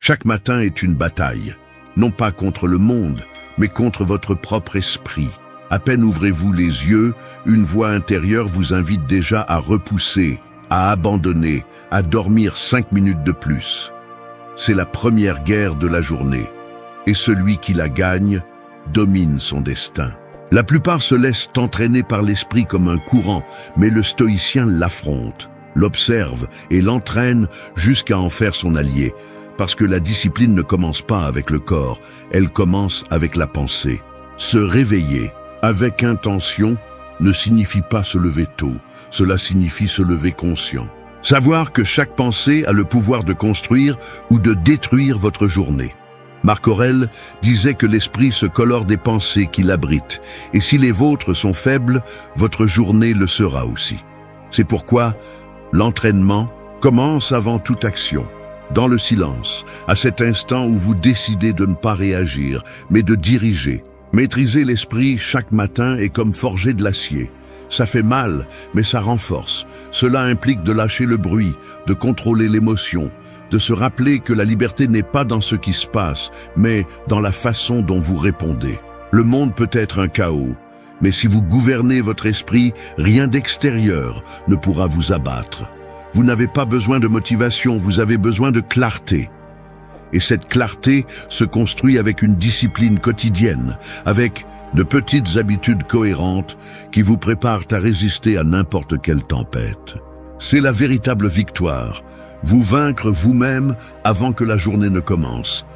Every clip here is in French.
Chaque matin est une bataille, non pas contre le monde, mais contre votre propre esprit. À peine ouvrez-vous les yeux, une voix intérieure vous invite déjà à repousser, à abandonner, à dormir 5 minutes de plus. C'est la première guerre de la journée, et celui qui la gagne domine son destin. La plupart se laissent entraîner par l'esprit comme un courant, mais le stoïcien l'affronte, l'observe et l'entraîne jusqu'à en faire son allié, parce que la discipline ne commence pas avec le corps, elle commence avec la pensée. Se réveiller avec intention ne signifie pas se lever tôt, cela signifie se lever conscient. Savoir que chaque pensée a le pouvoir de construire ou de détruire votre journée. Marc Aurèle disait que l'esprit se colore des pensées qu'il abrite, et si les vôtres sont faibles, votre journée le sera aussi. C'est pourquoi l'entraînement commence avant toute action, dans le silence, à cet instant où vous décidez de ne pas réagir, mais de diriger. Maîtriser l'esprit chaque matin est comme forger de l'acier. Ça fait mal, mais ça renforce. Cela implique de lâcher le bruit, de contrôler l'émotion, de se rappeler que la liberté n'est pas dans ce qui se passe, mais dans la façon dont vous répondez. Le monde peut être un chaos, mais si vous gouvernez votre esprit, rien d'extérieur ne pourra vous abattre. Vous n'avez pas besoin de motivation, vous avez besoin de clarté. Et cette clarté se construit avec une discipline quotidienne, avec de petites habitudes cohérentes qui vous préparent à résister à n'importe quelle tempête. C'est la véritable victoire, vous vaincre vous-même avant que la journée ne commence.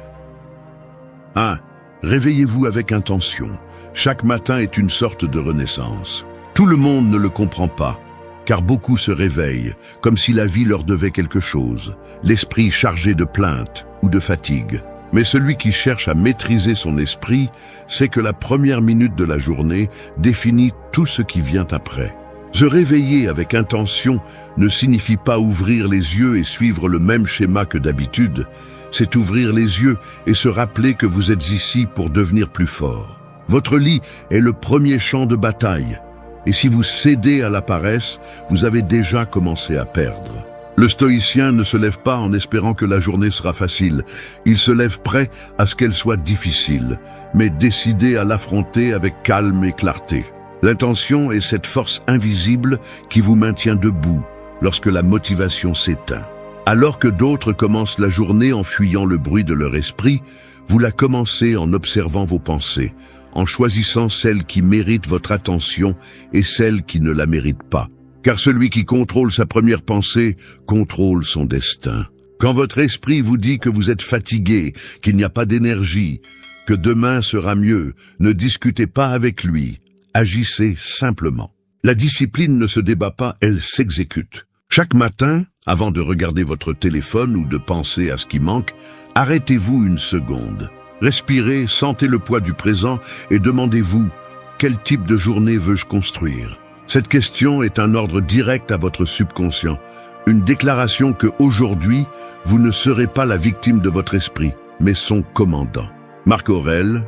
1. Réveillez-vous avec intention. Chaque matin est une sorte de renaissance. Tout le monde ne le comprend pas, car beaucoup se réveillent, comme si la vie leur devait quelque chose, l'esprit chargé de plaintes ou de fatigue. Mais celui qui cherche à maîtriser son esprit sait que la première minute de la journée définit tout ce qui vient après. Se réveiller avec intention ne signifie pas ouvrir les yeux et suivre le même schéma que d'habitude, c'est ouvrir les yeux et se rappeler que vous êtes ici pour devenir plus fort. Votre lit est le premier champ de bataille, et si vous cédez à la paresse, vous avez déjà commencé à perdre. Le stoïcien ne se lève pas en espérant que la journée sera facile, il se lève prêt à ce qu'elle soit difficile, mais décidé à l'affronter avec calme et clarté. L'intention est cette force invisible qui vous maintient debout lorsque la motivation s'éteint. Alors que d'autres commencent la journée en fuyant le bruit de leur esprit, vous la commencez en observant vos pensées, en choisissant celles qui méritent votre attention et celles qui ne la méritent pas. Car celui qui contrôle sa première pensée contrôle son destin. Quand votre esprit vous dit que vous êtes fatigué, qu'il n'y a pas d'énergie, que demain sera mieux, ne discutez pas avec lui. Agissez simplement. La discipline ne se débat pas, elle s'exécute. Chaque matin, avant de regarder votre téléphone ou de penser à ce qui manque, arrêtez-vous une seconde. Respirez, sentez le poids du présent et demandez-vous « Quel type de journée veux-je construire ?» Cette question est un ordre direct à votre subconscient, une déclaration que aujourd'hui, vous ne serez pas la victime de votre esprit, mais son commandant. Marc Aurèle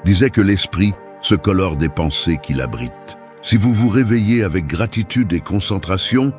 disait que l'esprit se colore des pensées qu'il abrite. Si vous vous réveillez avec gratitude et concentration,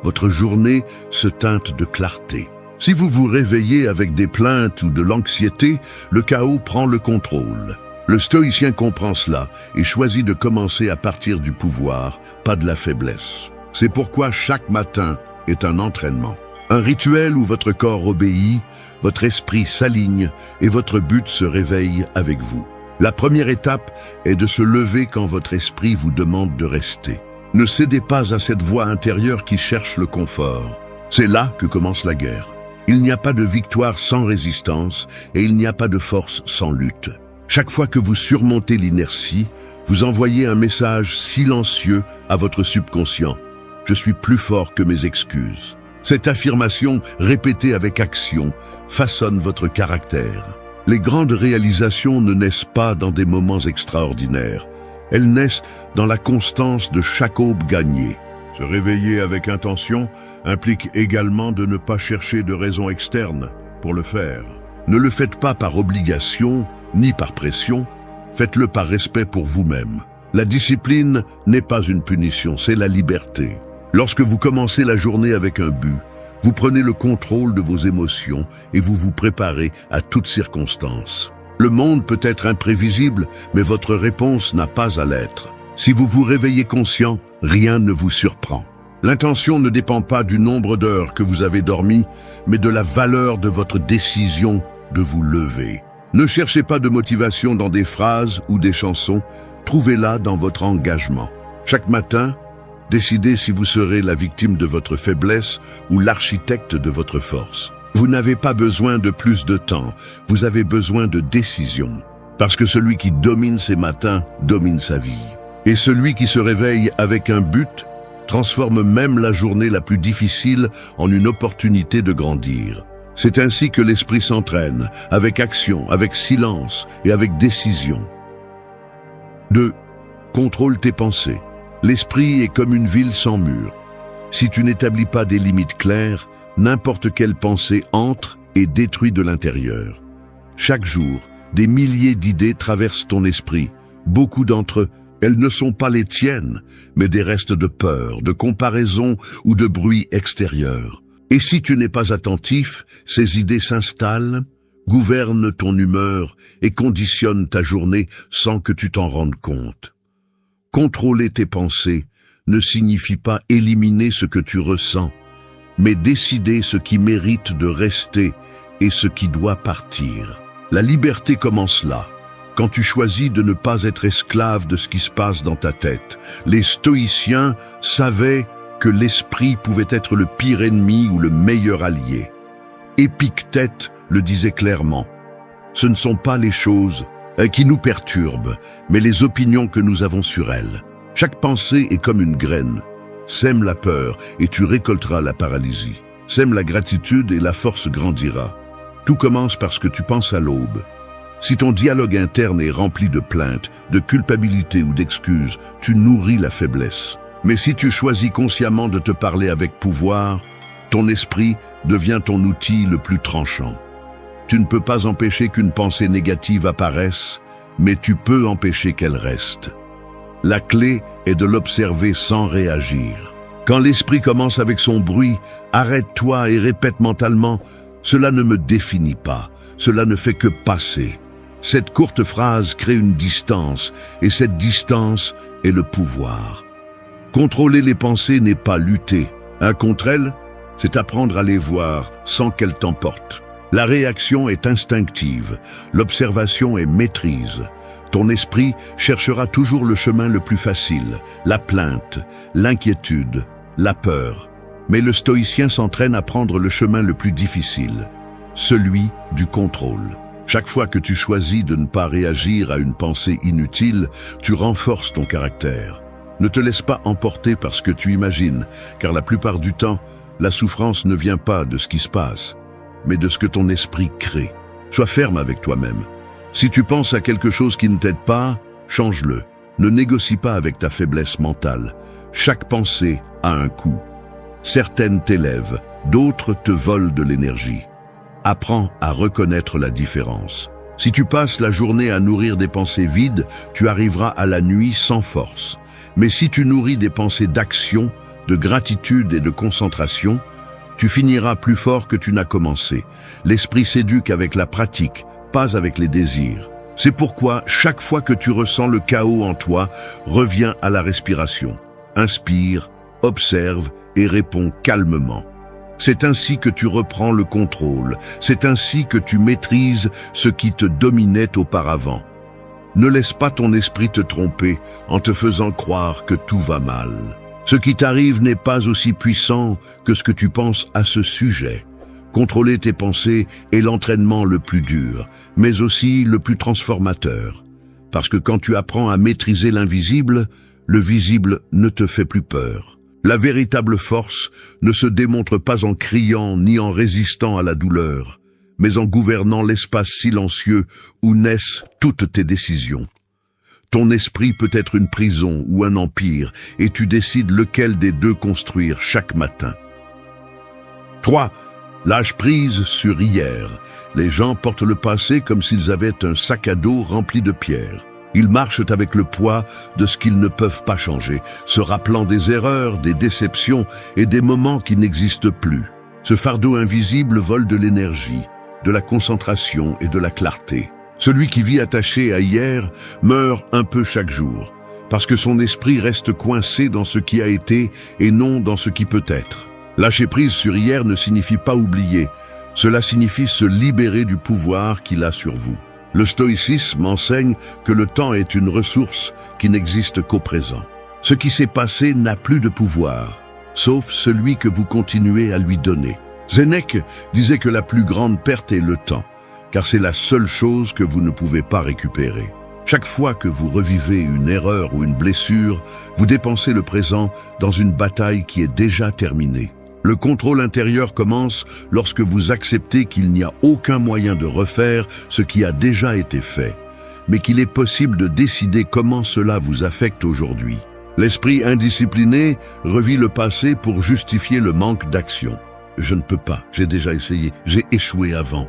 votre journée se teinte de clarté. Si vous vous réveillez avec des plaintes ou de l'anxiété, le chaos prend le contrôle. Le stoïcien comprend cela et choisit de commencer à partir du pouvoir, pas de la faiblesse. C'est pourquoi chaque matin est un entraînement. Un rituel où votre corps obéit, votre esprit s'aligne et votre but se réveille avec vous. La première étape est de se lever quand votre esprit vous demande de rester. Ne cédez pas à cette voix intérieure qui cherche le confort. C'est là que commence la guerre. Il n'y a pas de victoire sans résistance et il n'y a pas de force sans lutte. Chaque fois que vous surmontez l'inertie, vous envoyez un message silencieux à votre subconscient. Je suis plus fort que mes excuses. Cette affirmation, répétée avec action, façonne votre caractère. Les grandes réalisations ne naissent pas dans des moments extraordinaires. Elles naissent dans la constance de chaque aube gagnée. Se réveiller avec intention implique également de ne pas chercher de raison externe pour le faire. Ne le faites pas par obligation ni par pression, faites-le par respect pour vous-même. La discipline n'est pas une punition, c'est la liberté. Lorsque vous commencez la journée avec un but, Vous prenez le contrôle de vos émotions et vous vous préparez à toutes circonstances. Le monde peut être imprévisible, mais votre réponse n'a pas à l'être. Si vous vous réveillez conscient, rien ne vous surprend. L'intention ne dépend pas du nombre d'heures que vous avez dormi, mais de la valeur de votre décision de vous lever. Ne cherchez pas de motivation dans des phrases ou des chansons, trouvez-la dans votre engagement. Chaque matin, décidez si vous serez la victime de votre faiblesse ou l'architecte de votre force. Vous n'avez pas besoin de plus de temps, vous avez besoin de décision. Parce que celui qui domine ses matins domine sa vie. Et celui qui se réveille avec un but transforme même la journée la plus difficile en une opportunité de grandir. C'est ainsi que l'esprit s'entraîne, avec action, avec silence et avec décision. 2. Contrôle tes pensées. L'esprit est comme une ville sans mur. Si tu n'établis pas des limites claires, n'importe quelle pensée entre et détruit de l'intérieur. Chaque jour, des milliers d'idées traversent ton esprit. Beaucoup d'entre elles ne sont pas les tiennes, mais des restes de peur, de comparaison ou de bruit extérieur. Et si tu n'es pas attentif, ces idées s'installent, gouvernent ton humeur et conditionnent ta journée sans que tu t'en rendes compte. Contrôler tes pensées ne signifie pas éliminer ce que tu ressens, mais décider ce qui mérite de rester et ce qui doit partir. La liberté commence là, quand tu choisis de ne pas être esclave de ce qui se passe dans ta tête. Les stoïciens savaient que l'esprit pouvait être le pire ennemi ou le meilleur allié. Épictète le disait clairement. Ce ne sont pas les choses qui nous perturbent, mais les opinions que nous avons sur elles. Chaque pensée est comme une graine. Sème la peur et tu récolteras la paralysie. Sème la gratitude et la force grandira. Tout commence parce que tu penses à l'aube. Si ton dialogue interne est rempli de plaintes, de culpabilité ou d'excuses, tu nourris la faiblesse. Mais si tu choisis consciemment de te parler avec pouvoir, ton esprit devient ton outil le plus tranchant. Tu ne peux pas empêcher qu'une pensée négative apparaisse, mais tu peux empêcher qu'elle reste. La clé est de l'observer sans réagir. Quand l'esprit commence avec son bruit, arrête-toi et répète mentalement « Cela ne me définit pas, cela ne fait que passer ». Cette courte phrase crée une distance, et cette distance est le pouvoir. Contrôler les pensées n'est pas lutter. Contre elles, c'est apprendre à les voir sans qu'elles t'emportent. La réaction est instinctive, l'observation est maîtrise. Ton esprit cherchera toujours le chemin le plus facile, la plainte, l'inquiétude, la peur. Mais le stoïcien s'entraîne à prendre le chemin le plus difficile, celui du contrôle. Chaque fois que tu choisis de ne pas réagir à une pensée inutile, tu renforces ton caractère. Ne te laisse pas emporter par ce que tu imagines, car la plupart du temps, la souffrance ne vient pas de ce qui se passe, mais de ce que ton esprit crée. Sois ferme avec toi-même. Si tu penses à quelque chose qui ne t'aide pas, change-le. Ne négocie pas avec ta faiblesse mentale. Chaque pensée a un coût. Certaines t'élèvent, d'autres te volent de l'énergie. Apprends à reconnaître la différence. Si tu passes la journée à nourrir des pensées vides, tu arriveras à la nuit sans force. Mais si tu nourris des pensées d'action, de gratitude et de concentration, tu finiras plus fort que tu n'as commencé. L'esprit s'éduque avec la pratique, pas avec les désirs. C'est pourquoi, chaque fois que tu ressens le chaos en toi, reviens à la respiration. Inspire, observe et réponds calmement. C'est ainsi que tu reprends le contrôle. C'est ainsi que tu maîtrises ce qui te dominait auparavant. Ne laisse pas ton esprit te tromper en te faisant croire que tout va mal. Ce qui t'arrive n'est pas aussi puissant que ce que tu penses à ce sujet. Contrôler tes pensées est l'entraînement le plus dur, mais aussi le plus transformateur. Parce que quand tu apprends à maîtriser l'invisible, le visible ne te fait plus peur. La véritable force ne se démontre pas en criant ni en résistant à la douleur, mais en gouvernant l'espace silencieux où naissent toutes tes décisions. Ton esprit peut être une prison ou un empire, et tu décides lequel des deux construire chaque matin. 3. Lâche prise sur hier. Les gens portent le passé comme s'ils avaient un sac à dos rempli de pierres. Ils marchent avec le poids de ce qu'ils ne peuvent pas changer, se rappelant des erreurs, des déceptions et des moments qui n'existent plus. Ce fardeau invisible vole de l'énergie, de la concentration et de la clarté. Celui qui vit attaché à hier meurt un peu chaque jour, parce que son esprit reste coincé dans ce qui a été et non dans ce qui peut être. Lâcher prise sur hier ne signifie pas oublier, cela signifie se libérer du pouvoir qu'il a sur vous. Le stoïcisme enseigne que le temps est une ressource qui n'existe qu'au présent. Ce qui s'est passé n'a plus de pouvoir, sauf celui que vous continuez à lui donner. Sénèque disait que la plus grande perte est le temps, car c'est la seule chose que vous ne pouvez pas récupérer. Chaque fois que vous revivez une erreur ou une blessure, vous dépensez le présent dans une bataille qui est déjà terminée. Le contrôle intérieur commence lorsque vous acceptez qu'il n'y a aucun moyen de refaire ce qui a déjà été fait, mais qu'il est possible de décider comment cela vous affecte aujourd'hui. L'esprit indiscipliné revit le passé pour justifier le manque d'action. Je ne peux pas, j'ai déjà essayé, j'ai échoué avant.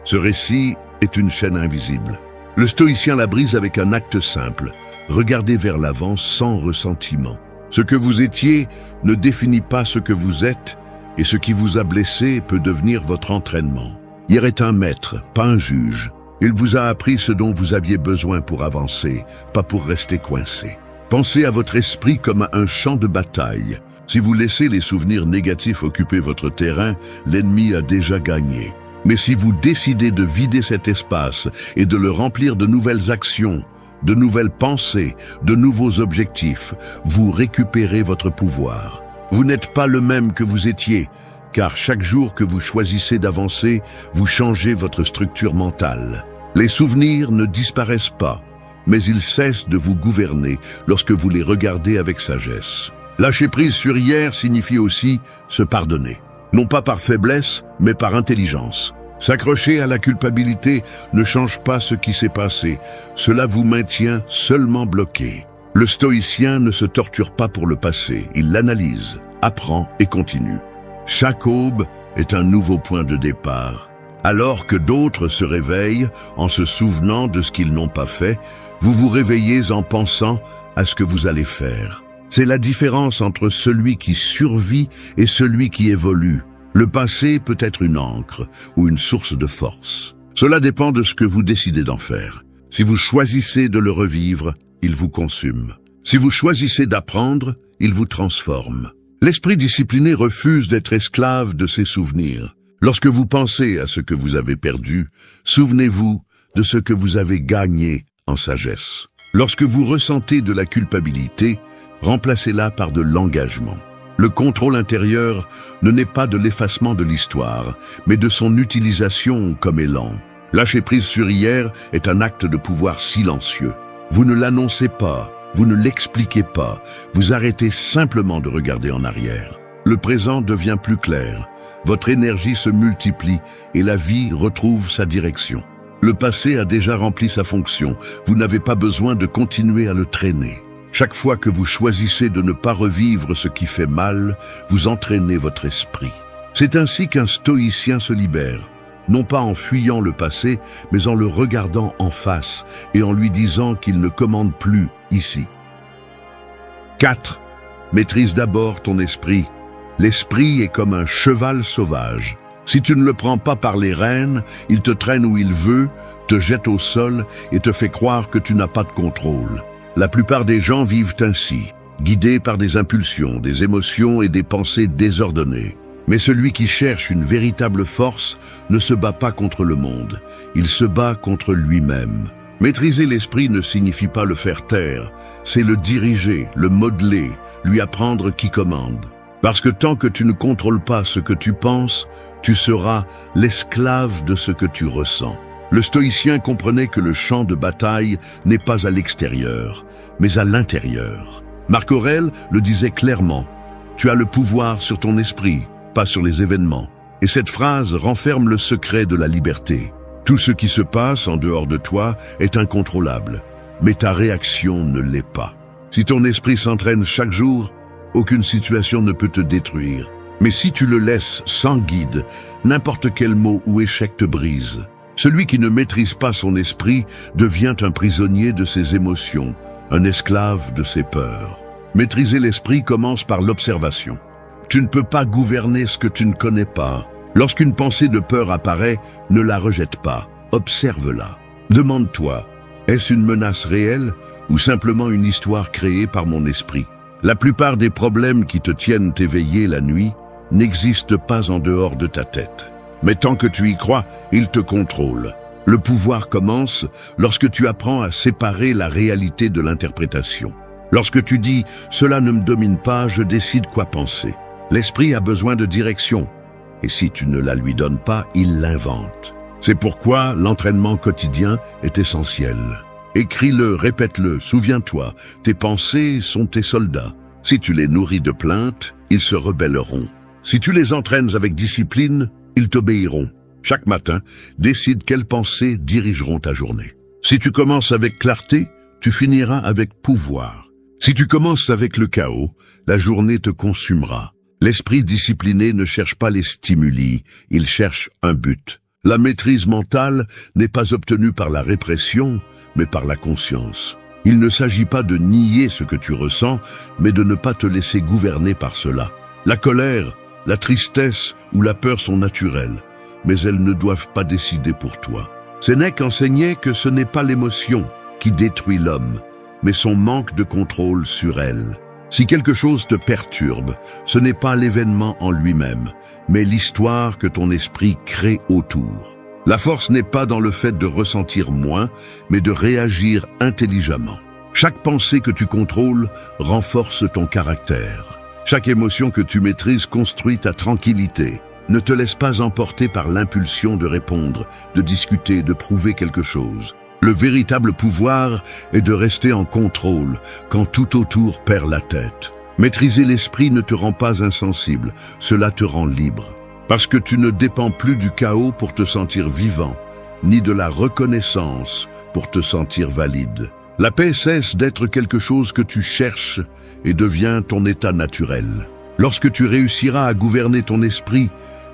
Ce récit est une chaîne invisible. Le stoïcien la brise avec un acte simple, regardez vers l'avant sans ressentiment. Ce que vous étiez ne définit pas ce que vous êtes, et ce qui vous a blessé peut devenir votre entraînement. Hier est un maître, pas un juge. Il vous a appris ce dont vous aviez besoin pour avancer, pas pour rester coincé. Pensez à votre esprit comme à un champ de bataille. Si vous laissez les souvenirs négatifs occuper votre terrain, l'ennemi a déjà gagné. Mais si vous décidez de vider cet espace et de le remplir de nouvelles actions, de nouvelles pensées, de nouveaux objectifs, vous récupérez votre pouvoir. Vous n'êtes pas le même que vous étiez, car chaque jour que vous choisissez d'avancer, vous changez votre structure mentale. Les souvenirs ne disparaissent pas, mais ils cessent de vous gouverner lorsque vous les regardez avec sagesse. Lâcher prise sur hier signifie aussi se pardonner. Non pas par faiblesse, mais par intelligence. S'accrocher à la culpabilité ne change pas ce qui s'est passé. Cela vous maintient seulement bloqué. Le stoïcien ne se torture pas pour le passé. Il l'analyse, apprend et continue. Chaque aube est un nouveau point de départ. Alors que d'autres se réveillent en se souvenant de ce qu'ils n'ont pas fait, vous vous réveillez en pensant à ce que vous allez faire. C'est la différence entre celui qui survit et celui qui évolue. Le passé peut être une ancre ou une source de force. Cela dépend de ce que vous décidez d'en faire. Si vous choisissez de le revivre, il vous consume. Si vous choisissez d'apprendre, il vous transforme. L'esprit discipliné refuse d'être esclave de ses souvenirs. Lorsque vous pensez à ce que vous avez perdu, souvenez-vous de ce que vous avez gagné en sagesse. Lorsque vous ressentez de la culpabilité, remplacez-la par de l'engagement. Le contrôle intérieur ne naît pas de l'effacement de l'histoire, mais de son utilisation comme élan. Lâcher prise sur hier est un acte de pouvoir silencieux. Vous ne l'annoncez pas, vous ne l'expliquez pas, vous arrêtez simplement de regarder en arrière. Le présent devient plus clair, votre énergie se multiplie et la vie retrouve sa direction. Le passé a déjà rempli sa fonction, vous n'avez pas besoin de continuer à le traîner. Chaque fois que vous choisissez de ne pas revivre ce qui fait mal, vous entraînez votre esprit. C'est ainsi qu'un stoïcien se libère, non pas en fuyant le passé, mais en le regardant en face et en lui disant qu'il ne commande plus ici. 4. Maîtrise d'abord ton esprit. L'esprit est comme un cheval sauvage. Si tu ne le prends pas par les rênes, il te traîne où il veut, te jette au sol et te fait croire que tu n'as pas de contrôle. La plupart des gens vivent ainsi, guidés par des impulsions, des émotions et des pensées désordonnées. Mais celui qui cherche une véritable force ne se bat pas contre le monde, il se bat contre lui-même. Maîtriser l'esprit ne signifie pas le faire taire, c'est le diriger, le modeler, lui apprendre qui commande. Parce que tant que tu ne contrôles pas ce que tu penses, tu seras l'esclave de ce que tu ressens. Le stoïcien comprenait que le champ de bataille n'est pas à l'extérieur, mais à l'intérieur. Marc Aurèle le disait clairement, « Tu as le pouvoir sur ton esprit, pas sur les événements. » Et cette phrase renferme le secret de la liberté. Tout ce qui se passe en dehors de toi est incontrôlable, mais ta réaction ne l'est pas. Si ton esprit s'entraîne chaque jour, aucune situation ne peut te détruire. Mais si tu le laisses sans guide, n'importe quel mot ou échec te brise. Celui qui ne maîtrise pas son esprit devient un prisonnier de ses émotions, un esclave de ses peurs. Maîtriser l'esprit commence par l'observation. Tu ne peux pas gouverner ce que tu ne connais pas. Lorsqu'une pensée de peur apparaît, ne la rejette pas. Observe-la. Demande-toi, est-ce une menace réelle ou simplement une histoire créée par mon esprit? La plupart des problèmes qui te tiennent éveillé la nuit n'existent pas en dehors de ta tête. Mais tant que tu y crois, ils te contrôlent. Le pouvoir commence lorsque tu apprends à séparer la réalité de l'interprétation. Lorsque tu dis « cela ne me domine pas, je décide quoi penser ». L'esprit a besoin de direction. Et si tu ne la lui donnes pas, il l'invente. C'est pourquoi l'entraînement quotidien est essentiel. Écris-le, répète-le, souviens-toi, tes pensées sont tes soldats. Si tu les nourris de plaintes, ils se rebelleront. Si tu les entraînes avec discipline, ils t'obéiront. Chaque matin, décide quelles pensées dirigeront ta journée. Si tu commences avec clarté, tu finiras avec pouvoir. Si tu commences avec le chaos, la journée te consumera. L'esprit discipliné ne cherche pas les stimuli, il cherche un but. La maîtrise mentale n'est pas obtenue par la répression, mais par la conscience. Il ne s'agit pas de nier ce que tu ressens, mais de ne pas te laisser gouverner par cela. La colère, la tristesse ou la peur sont naturelles, mais elles ne doivent pas décider pour toi. Sénèque enseignait que ce n'est pas l'émotion qui détruit l'homme, mais son manque de contrôle sur elle. Si quelque chose te perturbe, ce n'est pas l'événement en lui-même, mais l'histoire que ton esprit crée autour. La force n'est pas dans le fait de ressentir moins, mais de réagir intelligemment. Chaque pensée que tu contrôles renforce ton caractère. Chaque émotion que tu maîtrises construit ta tranquillité. Ne te laisse pas emporter par l'impulsion de répondre, de discuter, de prouver quelque chose. Le véritable pouvoir est de rester en contrôle quand tout autour perd la tête. Maîtriser l'esprit ne te rend pas insensible, cela te rend libre. Parce que tu ne dépends plus du chaos pour te sentir vivant, ni de la reconnaissance pour te sentir valide. La paix cesse d'être quelque chose que tu cherches et devient ton état naturel. Lorsque tu réussiras à gouverner ton esprit,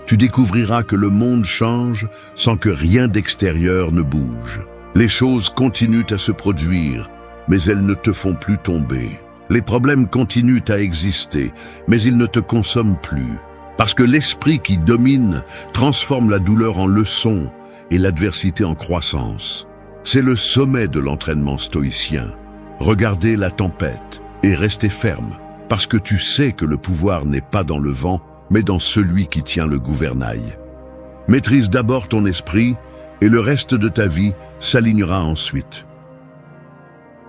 tu découvriras que le monde change sans que rien d'extérieur ne bouge. Les choses continuent à se produire, mais elles ne te font plus tomber. Les problèmes continuent à exister, mais ils ne te consomment plus. Parce que l'esprit qui domine transforme la douleur en leçon et l'adversité en croissance. C'est le sommet de l'entraînement stoïcien. Regardez la tempête et restez ferme, parce que tu sais que le pouvoir n'est pas dans le vent, mais dans celui qui tient le gouvernail. Maîtrise d'abord ton esprit, et le reste de ta vie s'alignera ensuite.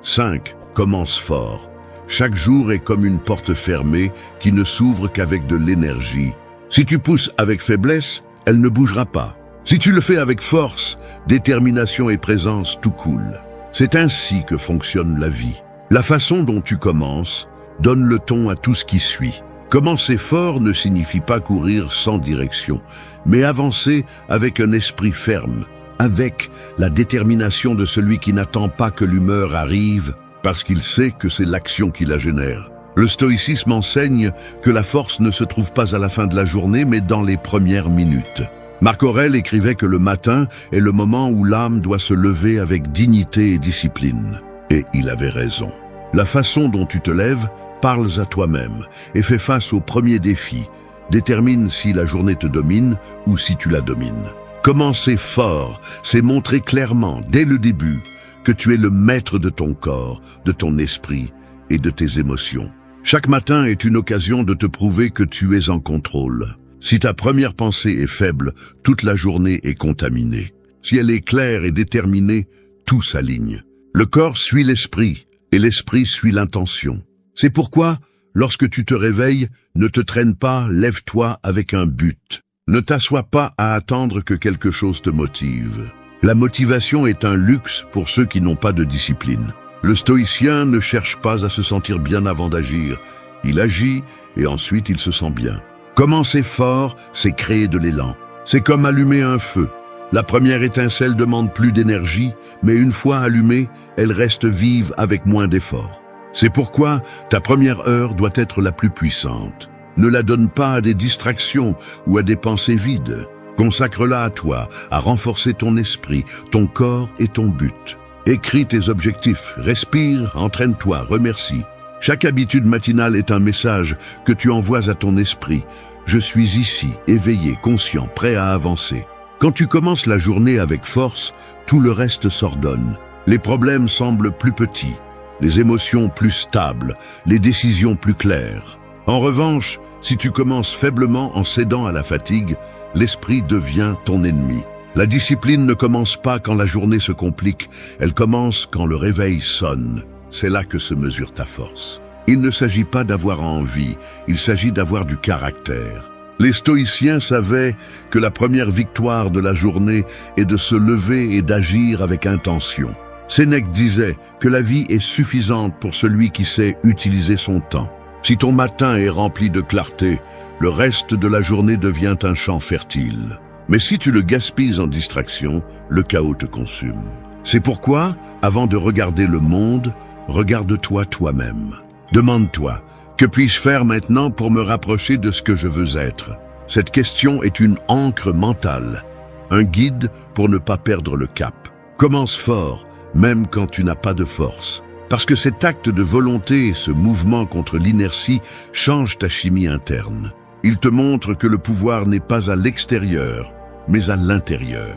5. Commence fort. Chaque jour est comme une porte fermée qui ne s'ouvre qu'avec de l'énergie. Si tu pousses avec faiblesse, elle ne bougera pas. Si tu le fais avec force, détermination et présence, tout coule. C'est ainsi que fonctionne la vie. La façon dont tu commences donne le ton à tout ce qui suit. Commencer fort ne signifie pas courir sans direction, mais avancer avec un esprit ferme, avec la détermination de celui qui n'attend pas que l'humeur arrive, parce qu'il sait que c'est l'action qui la génère. Le stoïcisme enseigne que la force ne se trouve pas à la fin de la journée, mais dans les premières minutes. Marc Aurèle écrivait que le matin est le moment où l'âme doit se lever avec dignité et discipline. Et il avait raison. La façon dont tu te lèves, parles à toi-même et fais face aux premiers défis. Détermine si la journée te domine ou si tu la domines. Commencer fort, c'est montrer clairement, dès le début, que tu es le maître de ton corps, de ton esprit et de tes émotions. Chaque matin est une occasion de te prouver que tu es en contrôle. Si ta première pensée est faible, toute la journée est contaminée. Si elle est claire et déterminée, tout s'aligne. Le corps suit l'esprit et l'esprit suit l'intention. C'est pourquoi, lorsque tu te réveilles, ne te traîne pas, lève-toi avec un but. Ne t'assois pas à attendre que quelque chose te motive. La motivation est un luxe pour ceux qui n'ont pas de discipline. Le stoïcien ne cherche pas à se sentir bien avant d'agir. Il agit et ensuite il se sent bien. Commencer fort, c'est créer de l'élan. C'est comme allumer un feu. La première étincelle demande plus d'énergie, mais une fois allumée, elle reste vive avec moins d'efforts. C'est pourquoi ta première heure doit être la plus puissante. Ne la donne pas à des distractions ou à des pensées vides. Consacre-la à toi, à renforcer ton esprit, ton corps et ton but. Écris tes objectifs, respire, entraîne-toi, remercie. Chaque habitude matinale est un message que tu envoies à ton esprit. Je suis ici, éveillé, conscient, prêt à avancer. Quand tu commences la journée avec force, tout le reste s'ordonne. Les problèmes semblent plus petits, les émotions plus stables, les décisions plus claires. En revanche, si tu commences faiblement en cédant à la fatigue, l'esprit devient ton ennemi. La discipline ne commence pas quand la journée se complique, elle commence quand le réveil sonne. C'est là que se mesure ta force. Il ne s'agit pas d'avoir envie, il s'agit d'avoir du caractère. Les stoïciens savaient que la première victoire de la journée est de se lever et d'agir avec intention. Sénèque disait que la vie est suffisante pour celui qui sait utiliser son temps. Si ton matin est rempli de clarté, le reste de la journée devient un champ fertile. Mais si tu le gaspilles en distraction, le chaos te consume. C'est pourquoi, avant de regarder le monde, regarde-toi toi-même. Demande-toi, que puis-je faire maintenant pour me rapprocher de ce que je veux être? Cette question est une ancre mentale, un guide pour ne pas perdre le cap. Commence fort, même quand tu n'as pas de force. Parce que cet acte de volonté et ce mouvement contre l'inertie change ta chimie interne. Il te montre que le pouvoir n'est pas à l'extérieur, mais à l'intérieur.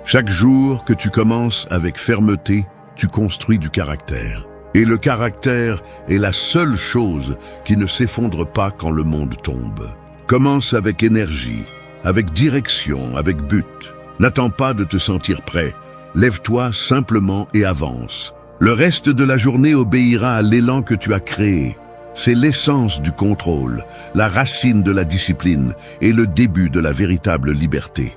Chaque jour que tu commences avec fermeté, tu construis du caractère. Et le caractère est la seule chose qui ne s'effondre pas quand le monde tombe. Commence avec énergie, avec direction, avec but. N'attends pas de te sentir prêt. Lève-toi simplement et avance. Le reste de la journée obéira à l'élan que tu as créé. C'est l'essence du contrôle, la racine de la discipline et le début de la véritable liberté.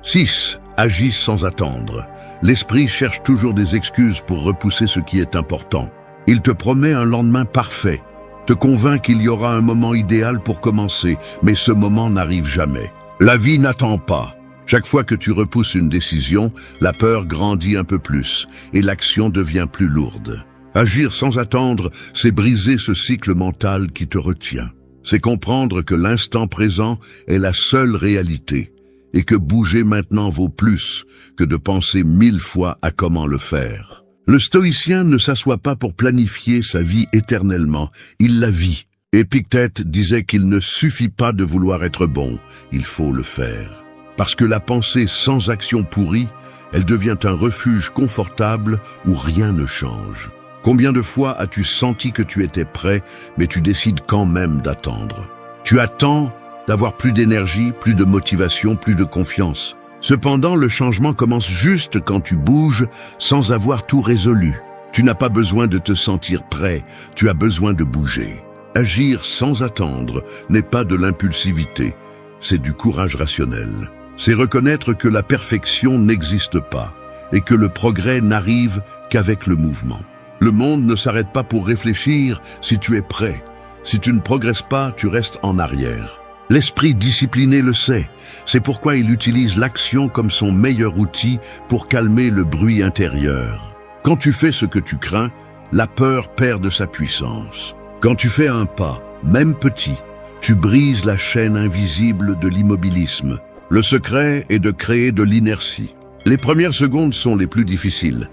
6. Agis sans attendre. L'esprit cherche toujours des excuses pour repousser ce qui est important. Il te promet un lendemain parfait, te convainc qu'il y aura un moment idéal pour commencer, mais ce moment n'arrive jamais. La vie n'attend pas. Chaque fois que tu repousses une décision, la peur grandit un peu plus et l'action devient plus lourde. Agir sans attendre, c'est briser ce cycle mental qui te retient. C'est comprendre que l'instant présent est la seule réalité et que bouger maintenant vaut plus que de penser 1000 fois à comment le faire. Le stoïcien ne s'assoit pas pour planifier sa vie éternellement, il la vit. Épictète disait qu'il ne suffit pas de vouloir être bon, il faut le faire. Parce que la pensée sans action pourrie, elle devient un refuge confortable où rien ne change. Combien de fois as-tu senti que tu étais prêt, mais tu décides quand même d'attendre? Tu attends d'avoir plus d'énergie, plus de motivation, plus de confiance. Cependant, le changement commence juste quand tu bouges sans avoir tout résolu. Tu n'as pas besoin de te sentir prêt, tu as besoin de bouger. Agir sans attendre n'est pas de l'impulsivité, c'est du courage rationnel. C'est reconnaître que la perfection n'existe pas et que le progrès n'arrive qu'avec le mouvement. Le monde ne s'arrête pas pour réfléchir si tu es prêt. Si tu ne progresses pas, tu restes en arrière. L'esprit discipliné le sait. C'est pourquoi il utilise l'action comme son meilleur outil pour calmer le bruit intérieur. Quand tu fais ce que tu crains, la peur perd de sa puissance. Quand tu fais un pas, même petit, tu brises la chaîne invisible de l'immobilisme. Le secret est de créer de l'inertie. Les premières secondes sont les plus difficiles,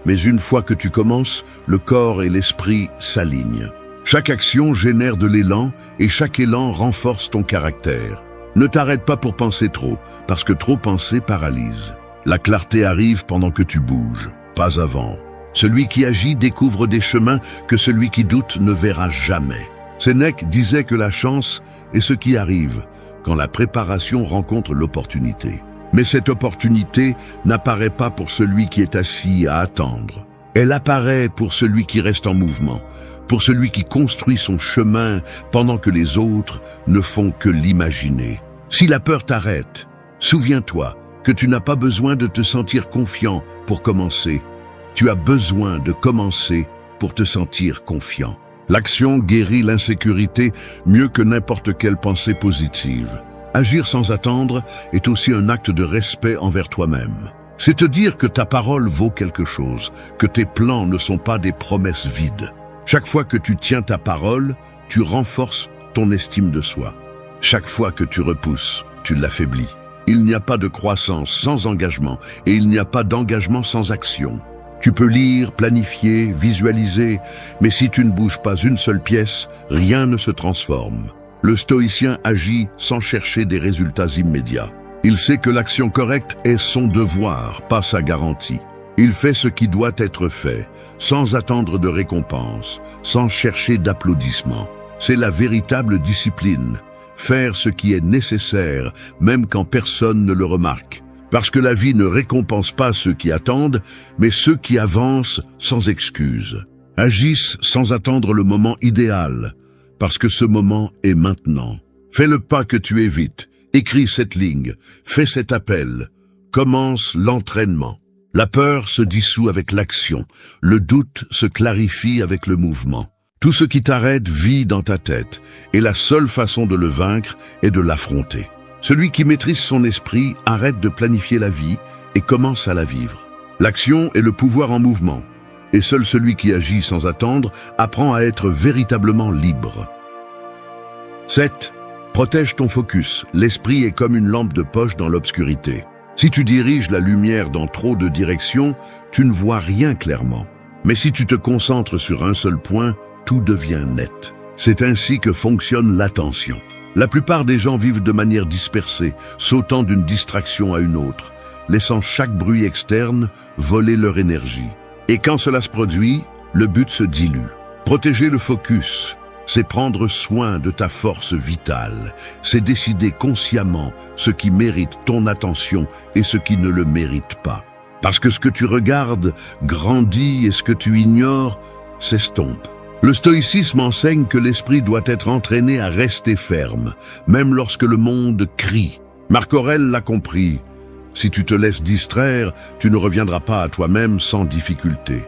mais une fois que tu commences, le corps et l'esprit s'alignent. Chaque action génère de l'élan et chaque élan renforce ton caractère. Ne t'arrête pas pour penser trop, parce que trop penser paralyse. La clarté arrive pendant que tu bouges, pas avant. Celui qui agit découvre des chemins que celui qui doute ne verra jamais. Sénèque disait que la chance est ce qui arrive quand la préparation rencontre l'opportunité. Mais cette opportunité n'apparaît pas pour celui qui est assis à attendre. Elle apparaît pour celui qui reste en mouvement, pour celui qui construit son chemin pendant que les autres ne font que l'imaginer. Si la peur t'arrête, souviens-toi que tu n'as pas besoin de te sentir confiant pour commencer. Tu as besoin de commencer pour te sentir confiant. L'action guérit l'insécurité mieux que n'importe quelle pensée positive. Agir sans attendre est aussi un acte de respect envers toi-même. C'est te dire que ta parole vaut quelque chose, que tes plans ne sont pas des promesses vides. Chaque fois que tu tiens ta parole, tu renforces ton estime de soi. Chaque fois que tu repousses, tu l'affaiblis. Il n'y a pas de croissance sans engagement et il n'y a pas d'engagement sans action. Tu peux lire, planifier, visualiser, mais si tu ne bouges pas une seule pièce, rien ne se transforme. Le stoïcien agit sans chercher des résultats immédiats. Il sait que l'action correcte est son devoir, pas sa garantie. Il fait ce qui doit être fait, sans attendre de récompense, sans chercher d'applaudissements. C'est la véritable discipline. Faire ce qui est nécessaire, même quand personne ne le remarque. Parce que la vie ne récompense pas ceux qui attendent, mais ceux qui avancent sans excuse. Agissent sans attendre le moment idéal, parce que ce moment est maintenant. Fais le pas que tu évites, écris cette ligne, fais cet appel, commence l'entraînement. La peur se dissout avec l'action, le doute se clarifie avec le mouvement. Tout ce qui t'arrête vit dans ta tête, et la seule façon de le vaincre est de l'affronter. Celui qui maîtrise son esprit arrête de planifier la vie et commence à la vivre. L'action est le pouvoir en mouvement, et seul celui qui agit sans attendre apprend à être véritablement libre. 7. Protège ton focus. L'esprit est comme une lampe de poche dans l'obscurité. Si tu diriges la lumière dans trop de directions, tu ne vois rien clairement. Mais si tu te concentres sur un seul point, tout devient net. C'est ainsi que fonctionne l'attention. La plupart des gens vivent de manière dispersée, sautant d'une distraction à une autre, laissant chaque bruit externe voler leur énergie. Et quand cela se produit, le but se dilue. Protéger le focus, c'est prendre soin de ta force vitale. C'est décider consciemment ce qui mérite ton attention et ce qui ne le mérite pas. Parce que ce que tu regardes grandit et ce que tu ignores s'estompe. Le stoïcisme enseigne que l'esprit doit être entraîné à rester ferme, même lorsque le monde crie. Marc Aurèle l'a compris. Si tu te laisses distraire, tu ne reviendras pas à toi-même sans difficulté.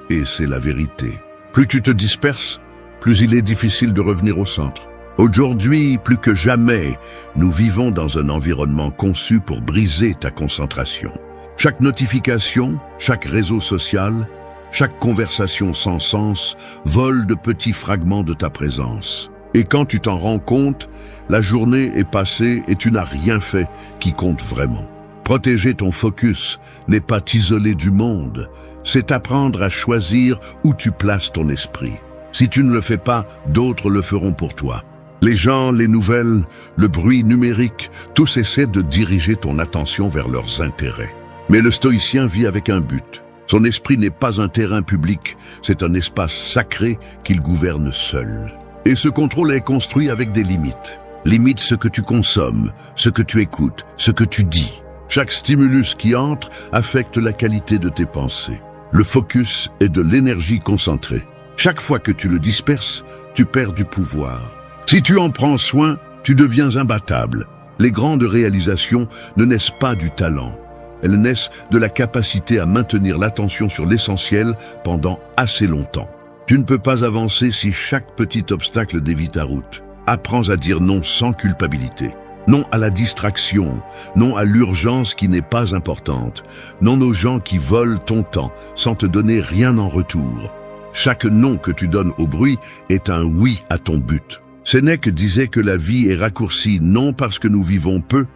Et c'est la vérité. Plus tu te disperses, plus il est difficile de revenir au centre. Aujourd'hui, plus que jamais, nous vivons dans un environnement conçu pour briser ta concentration. Chaque notification, chaque réseau social, chaque conversation sans sens vole de petits fragments de ta présence. Et quand tu t'en rends compte, la journée est passée et tu n'as rien fait qui compte vraiment. Protéger ton focus n'est pas t'isoler du monde, c'est apprendre à choisir où tu places ton esprit. Si tu ne le fais pas, d'autres le feront pour toi. Les gens, les nouvelles, le bruit numérique, tous essaient de diriger ton attention vers leurs intérêts. Mais le stoïcien vit avec un but. Son esprit n'est pas un terrain public, c'est un espace sacré qu'il gouverne seul. Et ce contrôle est construit avec des limites. Limite ce que tu consommes, ce que tu écoutes, ce que tu dis. Chaque stimulus qui entre affecte la qualité de tes pensées. Le focus est de l'énergie concentrée. Chaque fois que tu le disperses, tu perds du pouvoir. Si tu en prends soin, tu deviens imbattable. Les grandes réalisations ne naissent pas du talent. Elles naissent de la capacité à maintenir l'attention sur l'essentiel pendant assez longtemps. Tu ne peux pas avancer si chaque petit obstacle dévie ta route. Apprends à dire non sans culpabilité. Non à la distraction, non à l'urgence qui n'est pas importante, non aux gens qui volent ton temps sans te donner rien en retour. Chaque non que tu donnes au bruit est un oui à ton but. Sénèque disait que la vie est raccourcie non parce que nous vivons peu,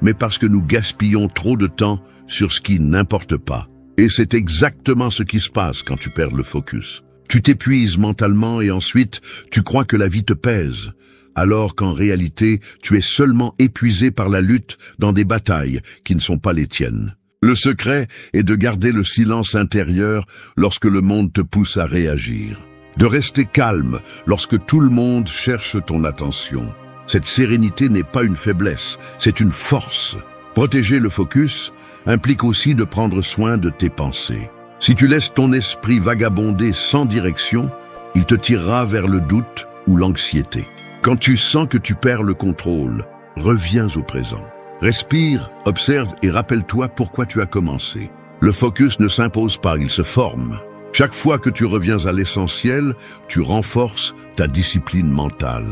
mais parce que nous gaspillons trop de temps sur ce qui n'importe pas. Et c'est exactement ce qui se passe quand tu perds le focus. Tu t'épuises mentalement et ensuite tu crois que la vie te pèse, alors qu'en réalité tu es seulement épuisé par la lutte dans des batailles qui ne sont pas les tiennes. Le secret est de garder le silence intérieur lorsque le monde te pousse à réagir. De rester calme lorsque tout le monde cherche ton attention. Cette sérénité n'est pas une faiblesse, c'est une force. Protéger le focus implique aussi de prendre soin de tes pensées. Si tu laisses ton esprit vagabonder sans direction, il te tirera vers le doute ou l'anxiété. Quand tu sens que tu perds le contrôle, reviens au présent. Respire, observe et rappelle-toi pourquoi tu as commencé. Le focus ne s'impose pas, il se forme. Chaque fois que tu reviens à l'essentiel, tu renforces ta discipline mentale.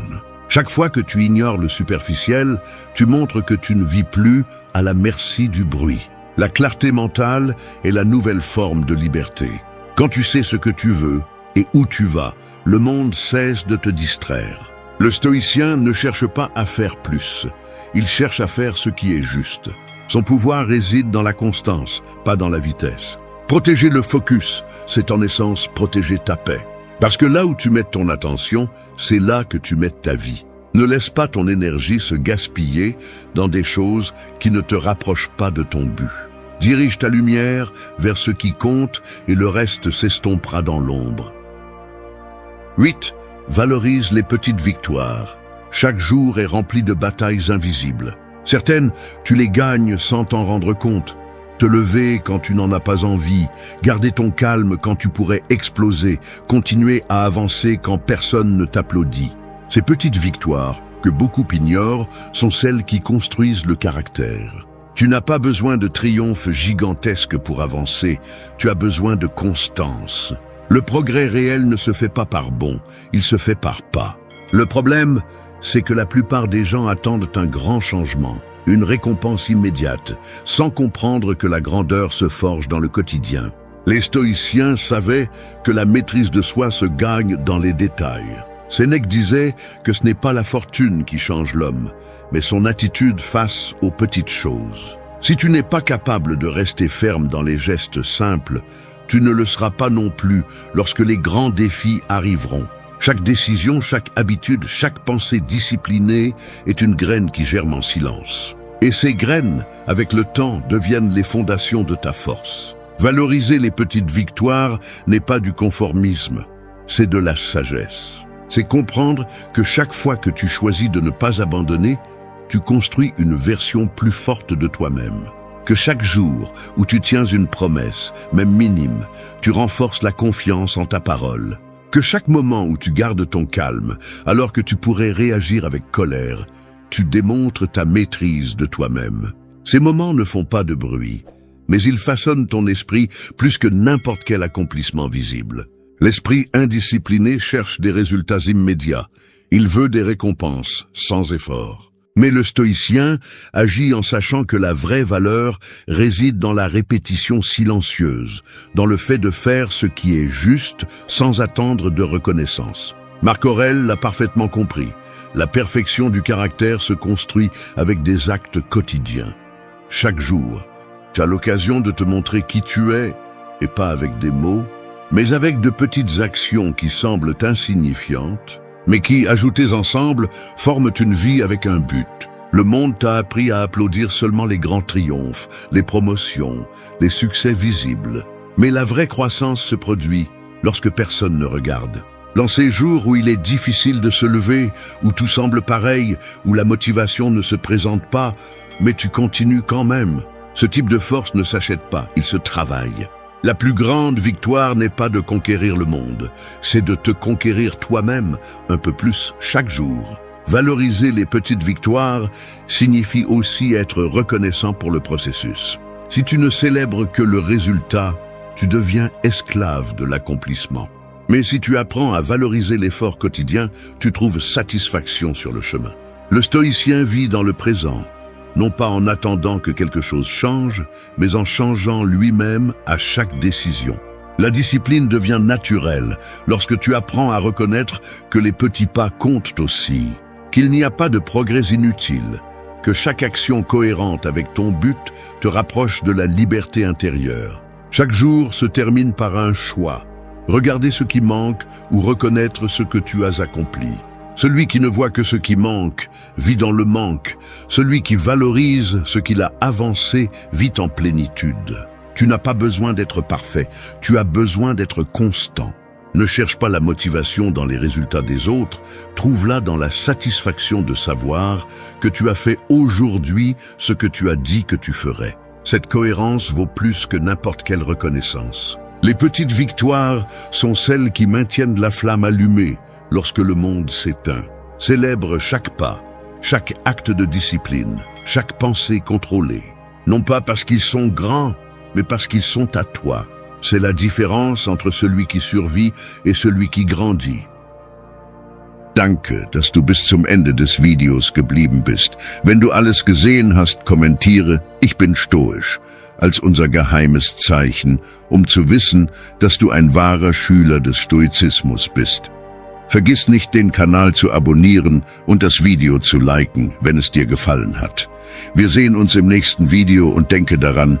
Chaque fois que tu ignores le superficiel, tu montres que tu ne vis plus à la merci du bruit. La clarté mentale est la nouvelle forme de liberté. Quand tu sais ce que tu veux et où tu vas, le monde cesse de te distraire. Le stoïcien ne cherche pas à faire plus. Il cherche à faire ce qui est juste. Son pouvoir réside dans la constance, pas dans la vitesse. Protéger le focus, c'est en essence protéger ta paix. Parce que là où tu mets ton attention, c'est là que tu mets ta vie. Ne laisse pas ton énergie se gaspiller dans des choses qui ne te rapprochent pas de ton but. Dirige ta lumière vers ce qui compte et le reste s'estompera dans l'ombre. 8. Valorise les petites victoires. Chaque jour est rempli de batailles invisibles. Certaines, tu les gagnes sans t'en rendre compte. Te lever quand tu n'en as pas envie, garder ton calme quand tu pourrais exploser, continuer à avancer quand personne ne t'applaudit. Ces petites victoires, que beaucoup ignorent, sont celles qui construisent le caractère. Tu n'as pas besoin de triomphes gigantesques pour avancer, tu as besoin de constance. Le progrès réel ne se fait pas par bond, il se fait par pas. Le problème, c'est que la plupart des gens attendent un grand changement, une récompense immédiate, sans comprendre que la grandeur se forge dans le quotidien. Les stoïciens savaient que la maîtrise de soi se gagne dans les détails. Sénèque disait que ce n'est pas la fortune qui change l'homme, mais son attitude face aux petites choses. Si tu n'es pas capable de rester ferme dans les gestes simples, tu ne le seras pas non plus lorsque les grands défis arriveront. Chaque décision, chaque habitude, chaque pensée disciplinée est une graine qui germe en silence. Et ces graines, avec le temps, deviennent les fondations de ta force. Valoriser les petites victoires n'est pas du conformisme, c'est de la sagesse. C'est comprendre que chaque fois que tu choisis de ne pas abandonner, tu construis une version plus forte de toi-même. Que chaque jour où tu tiens une promesse, même minime, tu renforces la confiance en ta parole. Que chaque moment où tu gardes ton calme, alors que tu pourrais réagir avec colère, tu démontres ta maîtrise de toi-même. Ces moments ne font pas de bruit, mais ils façonnent ton esprit plus que n'importe quel accomplissement visible. L'esprit indiscipliné cherche des résultats immédiats. Il veut des récompenses, sans effort. Mais le stoïcien agit en sachant que la vraie valeur réside dans la répétition silencieuse, dans le fait de faire ce qui est juste sans attendre de reconnaissance. Marc Aurèle l'a parfaitement compris. La perfection du caractère se construit avec des actes quotidiens. Chaque jour, tu as l'occasion de te montrer qui tu es, et pas avec des mots, mais avec de petites actions qui semblent insignifiantes, mais qui, ajoutées ensemble, forment une vie avec un but. Le monde t'a appris à applaudir seulement les grands triomphes, les promotions, les succès visibles. Mais la vraie croissance se produit lorsque personne ne regarde. Dans ces jours où il est difficile de se lever, où tout semble pareil, où la motivation ne se présente pas, mais tu continues quand même. Ce type de force ne s'achète pas, il se travaille. La plus grande victoire n'est pas de conquérir le monde, c'est de te conquérir toi-même un peu plus chaque jour. Valoriser les petites victoires signifie aussi être reconnaissant pour le processus. Si tu ne célèbres que le résultat, tu deviens esclave de l'accomplissement. Mais si tu apprends à valoriser l'effort quotidien, tu trouves satisfaction sur le chemin. Le stoïcien vit dans le présent, non pas en attendant que quelque chose change, mais en changeant lui-même à chaque décision. La discipline devient naturelle lorsque tu apprends à reconnaître que les petits pas comptent aussi, qu'il n'y a pas de progrès inutile, que chaque action cohérente avec ton but te rapproche de la liberté intérieure. Chaque jour se termine par un choix. Regarder ce qui manque ou reconnaître ce que tu as accompli. Celui qui ne voit que ce qui manque vit dans le manque. Celui qui valorise ce qu'il a avancé vit en plénitude. Tu n'as pas besoin d'être parfait, tu as besoin d'être constant. Ne cherche pas la motivation dans les résultats des autres, trouve-la dans la satisfaction de savoir que tu as fait aujourd'hui ce que tu as dit que tu ferais. Cette cohérence vaut plus que n'importe quelle reconnaissance. Les petites victoires sont celles qui maintiennent la flamme allumée lorsque le monde s'éteint. Célèbre chaque pas, chaque acte de discipline, chaque pensée contrôlée. Non pas parce qu'ils sont grands, mais parce qu'ils sont à toi. C'est la différence entre celui qui survit et celui qui grandit. Danke, dass du bis zum Ende des Videos geblieben bist. Wenn du alles gesehen hast, kommentiere, ich bin stoisch, als unser geheimes Zeichen, zu wissen, dass du ein wahrer Schüler des Stoizismus bist. Vergiss nicht, den Kanal zu abonnieren und das Video zu liken, wenn es dir gefallen hat. Wir sehen uns im nächsten Video und denke daran,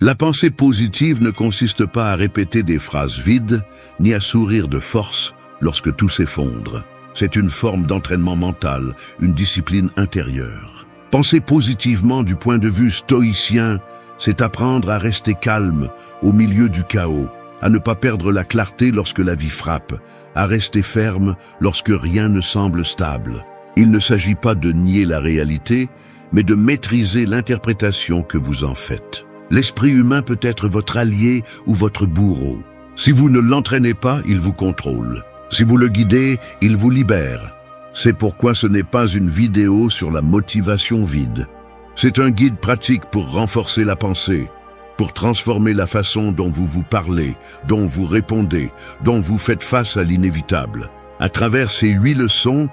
La pensée positive ne consiste pas à répéter des phrases vides, ni à sourire de force lorsque tout s'effondre. C'est une forme d'entraînement mental, une discipline intérieure. Penser positivement du point de vue stoïcien, c'est apprendre à rester calme au milieu du chaos, à ne pas perdre la clarté lorsque la vie frappe, à rester ferme lorsque rien ne semble stable. Il ne s'agit pas de nier la réalité, mais de maîtriser l'interprétation que vous en faites. L'esprit humain peut être votre allié ou votre bourreau. Si vous ne l'entraînez pas, il vous contrôle. Si vous le guidez, il vous libère. C'est pourquoi ce n'est pas une vidéo sur la motivation vide. C'est un guide pratique pour renforcer la pensée, pour transformer la façon dont vous vous parlez, dont vous répondez, dont vous faites face à l'inévitable. À travers ces 8 leçons,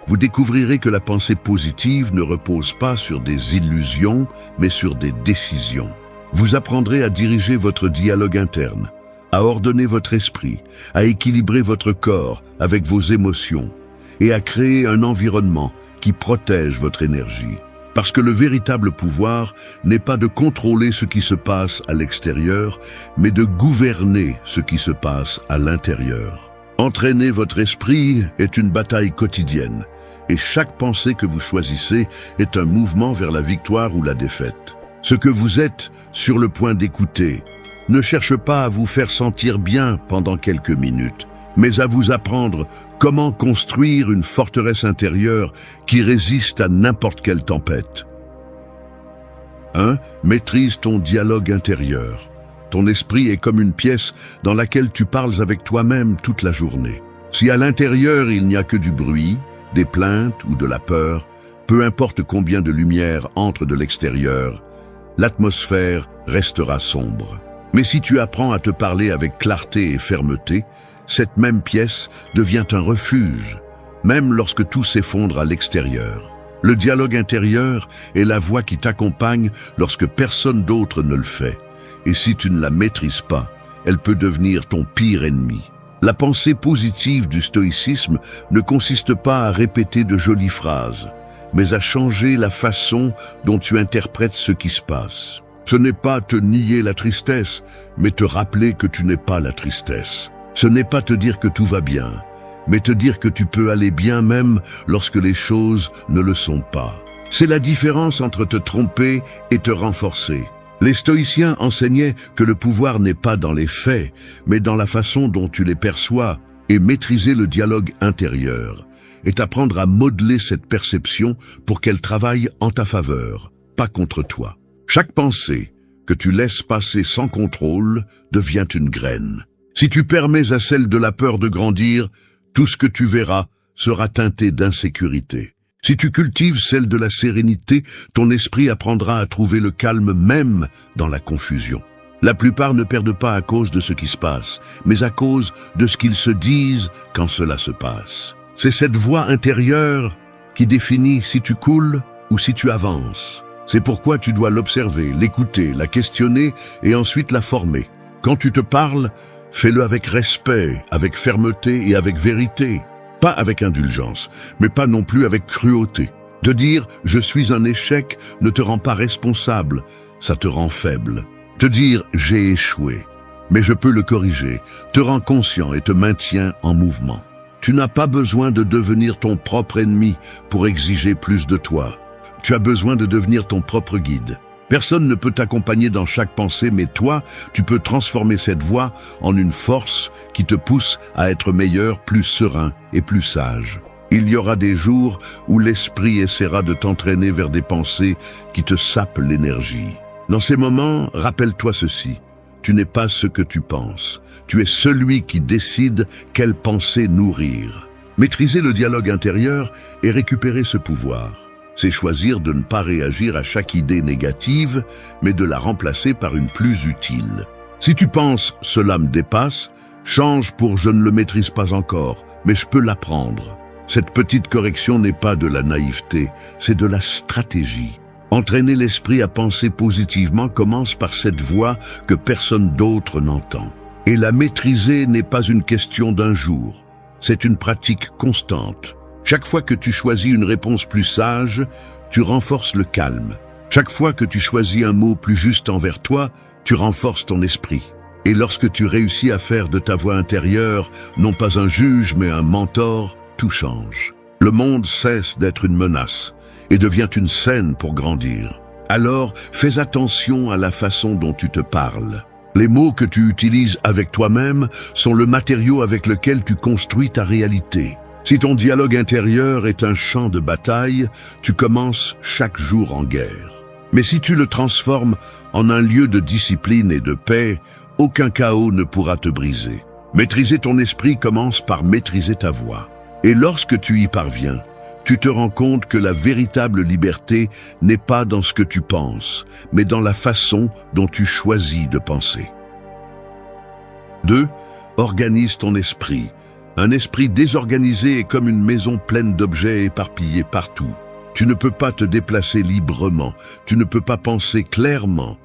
vous découvrirez que la pensée positive ne repose pas sur des illusions, mais sur des décisions. Vous apprendrez à diriger votre dialogue interne, à ordonner votre esprit, à équilibrer votre corps avec vos émotions et à créer un environnement qui protège votre énergie. Parce que le véritable pouvoir n'est pas de contrôler ce qui se passe à l'extérieur, mais de gouverner ce qui se passe à l'intérieur. Entraîner votre esprit est une bataille quotidienne, et chaque pensée que vous choisissez est un mouvement vers la victoire ou la défaite. Ce que vous êtes sur le point d'écouter ne cherche pas à vous faire sentir bien pendant quelques minutes, mais à vous apprendre comment construire une forteresse intérieure qui résiste à n'importe quelle tempête. 1. Maîtrise ton dialogue intérieur. Ton esprit est comme une pièce dans laquelle tu parles avec toi-même toute la journée. Si à l'intérieur il n'y a que du bruit, des plaintes ou de la peur, peu importe combien de lumière entre de l'extérieur, l'atmosphère restera sombre. Mais si tu apprends à te parler avec clarté et fermeté, cette même pièce devient un refuge, même lorsque tout s'effondre à l'extérieur. Le dialogue intérieur est la voix qui t'accompagne lorsque personne d'autre ne le fait. Et si tu ne la maîtrises pas, elle peut devenir ton pire ennemi. La pensée positive du stoïcisme ne consiste pas à répéter de jolies phrases, mais à changer la façon dont tu interprètes ce qui se passe. Ce n'est pas te nier la tristesse, mais te rappeler que tu n'es pas la tristesse. Ce n'est pas te dire que tout va bien, mais te dire que tu peux aller bien même lorsque les choses ne le sont pas. C'est la différence entre te tromper et te renforcer. Les stoïciens enseignaient que le pouvoir n'est pas dans les faits, mais dans la façon dont tu les perçois, et maîtriser le dialogue intérieur, est apprendre à modeler cette perception pour qu'elle travaille en ta faveur, pas contre toi. Chaque pensée que tu laisses passer sans contrôle devient une graine. Si tu permets à celle de la peur de grandir, tout ce que tu verras sera teinté d'insécurité. Si tu cultives celle de la sérénité, ton esprit apprendra à trouver le calme même dans la confusion. La plupart ne perdent pas à cause de ce qui se passe, mais à cause de ce qu'ils se disent quand cela se passe. C'est cette voix intérieure qui définit si tu coules ou si tu avances. C'est pourquoi tu dois l'observer, l'écouter, la questionner et ensuite la former. Quand tu te parles, fais-le avec respect, avec fermeté et avec vérité. Pas avec indulgence, mais pas non plus avec cruauté. De dire « je suis un échec » ne te rend pas responsable, ça te rend faible. Te dire « j'ai échoué, mais je peux le corriger » te rend conscient et te maintient en mouvement. Tu n'as pas besoin de devenir ton propre ennemi pour exiger plus de toi. Tu as besoin de devenir ton propre guide. Personne ne peut t'accompagner dans chaque pensée, mais toi, tu peux transformer cette voix en une force qui te pousse à être meilleur, plus serein et plus sage. Il y aura des jours où l'esprit essaiera de t'entraîner vers des pensées qui te sapent l'énergie. Dans ces moments, rappelle-toi ceci. Tu n'es pas ce que tu penses. Tu es celui qui décide quelle pensée nourrir. Maîtriser le dialogue intérieur et récupérer ce pouvoir. C'est choisir de ne pas réagir à chaque idée négative, mais de la remplacer par une plus utile. Si tu penses « cela me dépasse », change pour « je ne le maîtrise pas encore, mais je peux l'apprendre ». Cette petite correction n'est pas de la naïveté, c'est de la stratégie. Entraîner l'esprit à penser positivement commence par cette voix que personne d'autre n'entend. Et la maîtriser n'est pas une question d'un jour, c'est une pratique constante. Chaque fois que tu choisis une réponse plus sage, tu renforces le calme. Chaque fois que tu choisis un mot plus juste envers toi, tu renforces ton esprit. Et lorsque tu réussis à faire de ta voix intérieure, non pas un juge mais un mentor, tout change. Le monde cesse d'être une menace et devient une scène pour grandir. Alors, fais attention à la façon dont tu te parles. Les mots que tu utilises avec toi-même sont le matériau avec lequel tu construis ta réalité. Si ton dialogue intérieur est un champ de bataille, tu commences chaque jour en guerre. Mais si tu le transformes en un lieu de discipline et de paix, aucun chaos ne pourra te briser. Maîtriser ton esprit commence par maîtriser ta voix. Et lorsque tu y parviens, tu te rends compte que la véritable liberté n'est pas dans ce que tu penses, mais dans la façon dont tu choisis de penser. 2. Organise ton esprit. Un esprit désorganisé est comme une maison pleine d'objets éparpillés partout. Tu ne peux pas te déplacer librement, tu ne peux pas penser clairement,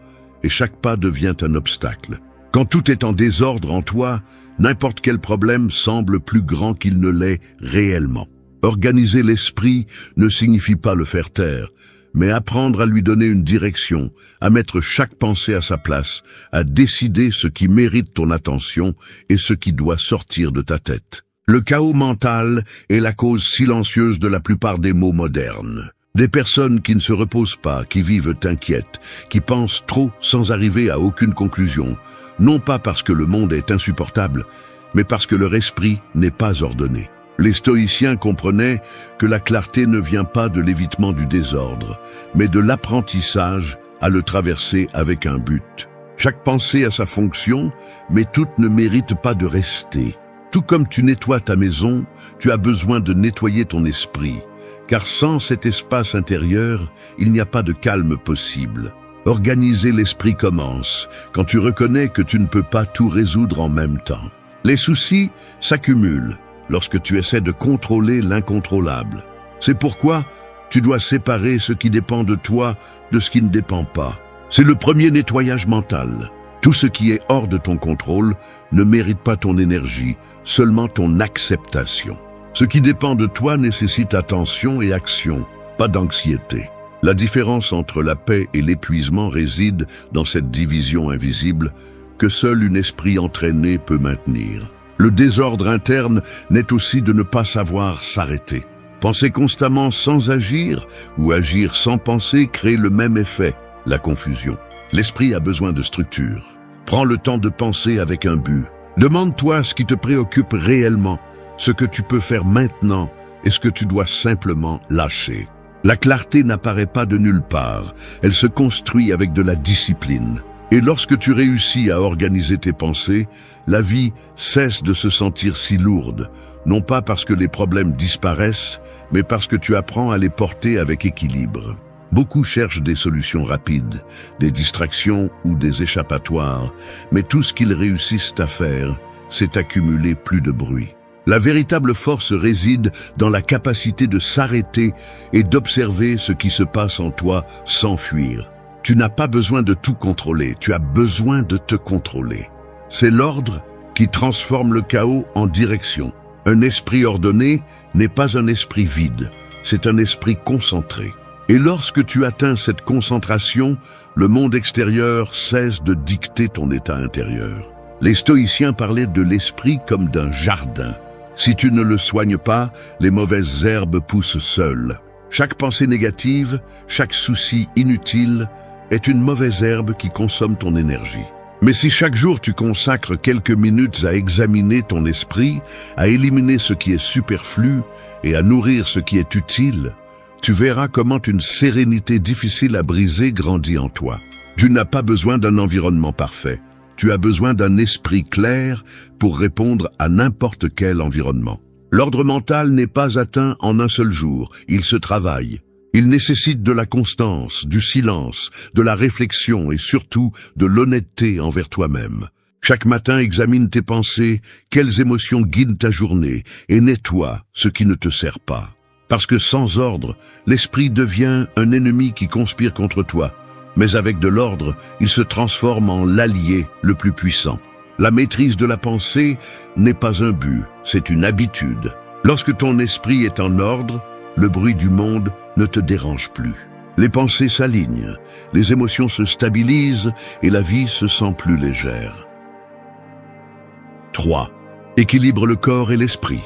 et chaque pas devient un obstacle. Quand tout est en désordre en toi, n'importe quel problème semble plus grand qu'il ne l'est réellement. Organiser l'esprit ne signifie pas le faire taire, mais apprendre à lui donner une direction, à mettre chaque pensée à sa place, à décider ce qui mérite ton attention et ce qui doit sortir de ta tête. Le chaos mental est la cause silencieuse de la plupart des maux modernes. Des personnes qui ne se reposent pas, qui vivent inquiètes, qui pensent trop sans arriver à aucune conclusion, non pas parce que le monde est insupportable, mais parce que leur esprit n'est pas ordonné. Les stoïciens comprenaient que la clarté ne vient pas de l'évitement du désordre, mais de l'apprentissage à le traverser avec un but. Chaque pensée a sa fonction, mais toutes ne méritent pas de rester. Tout comme tu nettoies ta maison, tu as besoin de nettoyer ton esprit, car sans cet espace intérieur, il n'y a pas de calme possible. Organiser l'esprit commence quand tu reconnais que tu ne peux pas tout résoudre en même temps. Les soucis s'accumulent lorsque tu essaies de contrôler l'incontrôlable. C'est pourquoi tu dois séparer ce qui dépend de toi de ce qui ne dépend pas. C'est le premier nettoyage mental. Tout ce qui est hors de ton contrôle ne mérite pas ton énergie, seulement ton acceptation. Ce qui dépend de toi nécessite attention et action, pas d'anxiété. La différence entre la paix et l'épuisement réside dans cette division invisible que seul un esprit entraîné peut maintenir. Le désordre interne n'est aussi de ne pas savoir s'arrêter. Penser constamment sans agir ou agir sans penser crée le même effet, la confusion. L'esprit a besoin de structure. Prends le temps de penser avec un but. Demande-toi ce qui te préoccupe réellement, ce que tu peux faire maintenant et ce que tu dois simplement lâcher. La clarté n'apparaît pas de nulle part, elle se construit avec de la discipline. Et lorsque tu réussis à organiser tes pensées, la vie cesse de se sentir si lourde, non pas parce que les problèmes disparaissent, mais parce que tu apprends à les porter avec équilibre. Beaucoup cherchent des solutions rapides, des distractions ou des échappatoires, mais tout ce qu'ils réussissent à faire, c'est accumuler plus de bruit. La véritable force réside dans la capacité de s'arrêter et d'observer ce qui se passe en toi sans fuir. Tu n'as pas besoin de tout contrôler, tu as besoin de te contrôler. C'est l'ordre qui transforme le chaos en direction. Un esprit ordonné n'est pas un esprit vide, c'est un esprit concentré. Et lorsque tu atteins cette concentration, le monde extérieur cesse de dicter ton état intérieur. Les stoïciens parlaient de l'esprit comme d'un jardin. Si tu ne le soignes pas, les mauvaises herbes poussent seules. Chaque pensée négative, chaque souci inutile est une mauvaise herbe qui consomme ton énergie. Mais si chaque jour tu consacres quelques minutes à examiner ton esprit, à éliminer ce qui est superflu et à nourrir ce qui est utile, tu verras comment une sérénité difficile à briser grandit en toi. Tu n'as pas besoin d'un environnement parfait. Tu as besoin d'un esprit clair pour répondre à n'importe quel environnement. L'ordre mental n'est pas atteint en un seul jour, il se travaille. Il nécessite de la constance, du silence, de la réflexion et surtout de l'honnêteté envers toi-même. Chaque matin, examine tes pensées, quelles émotions guident ta journée et nettoie ce qui ne te sert pas. Parce que sans ordre, l'esprit devient un ennemi qui conspire contre toi. Mais avec de l'ordre, il se transforme en l'allié le plus puissant. La maîtrise de la pensée n'est pas un but, c'est une habitude. Lorsque ton esprit est en ordre, le bruit du monde ne te dérange plus. Les pensées s'alignent, les émotions se stabilisent et la vie se sent plus légère. 3. Équilibre le corps et l'esprit.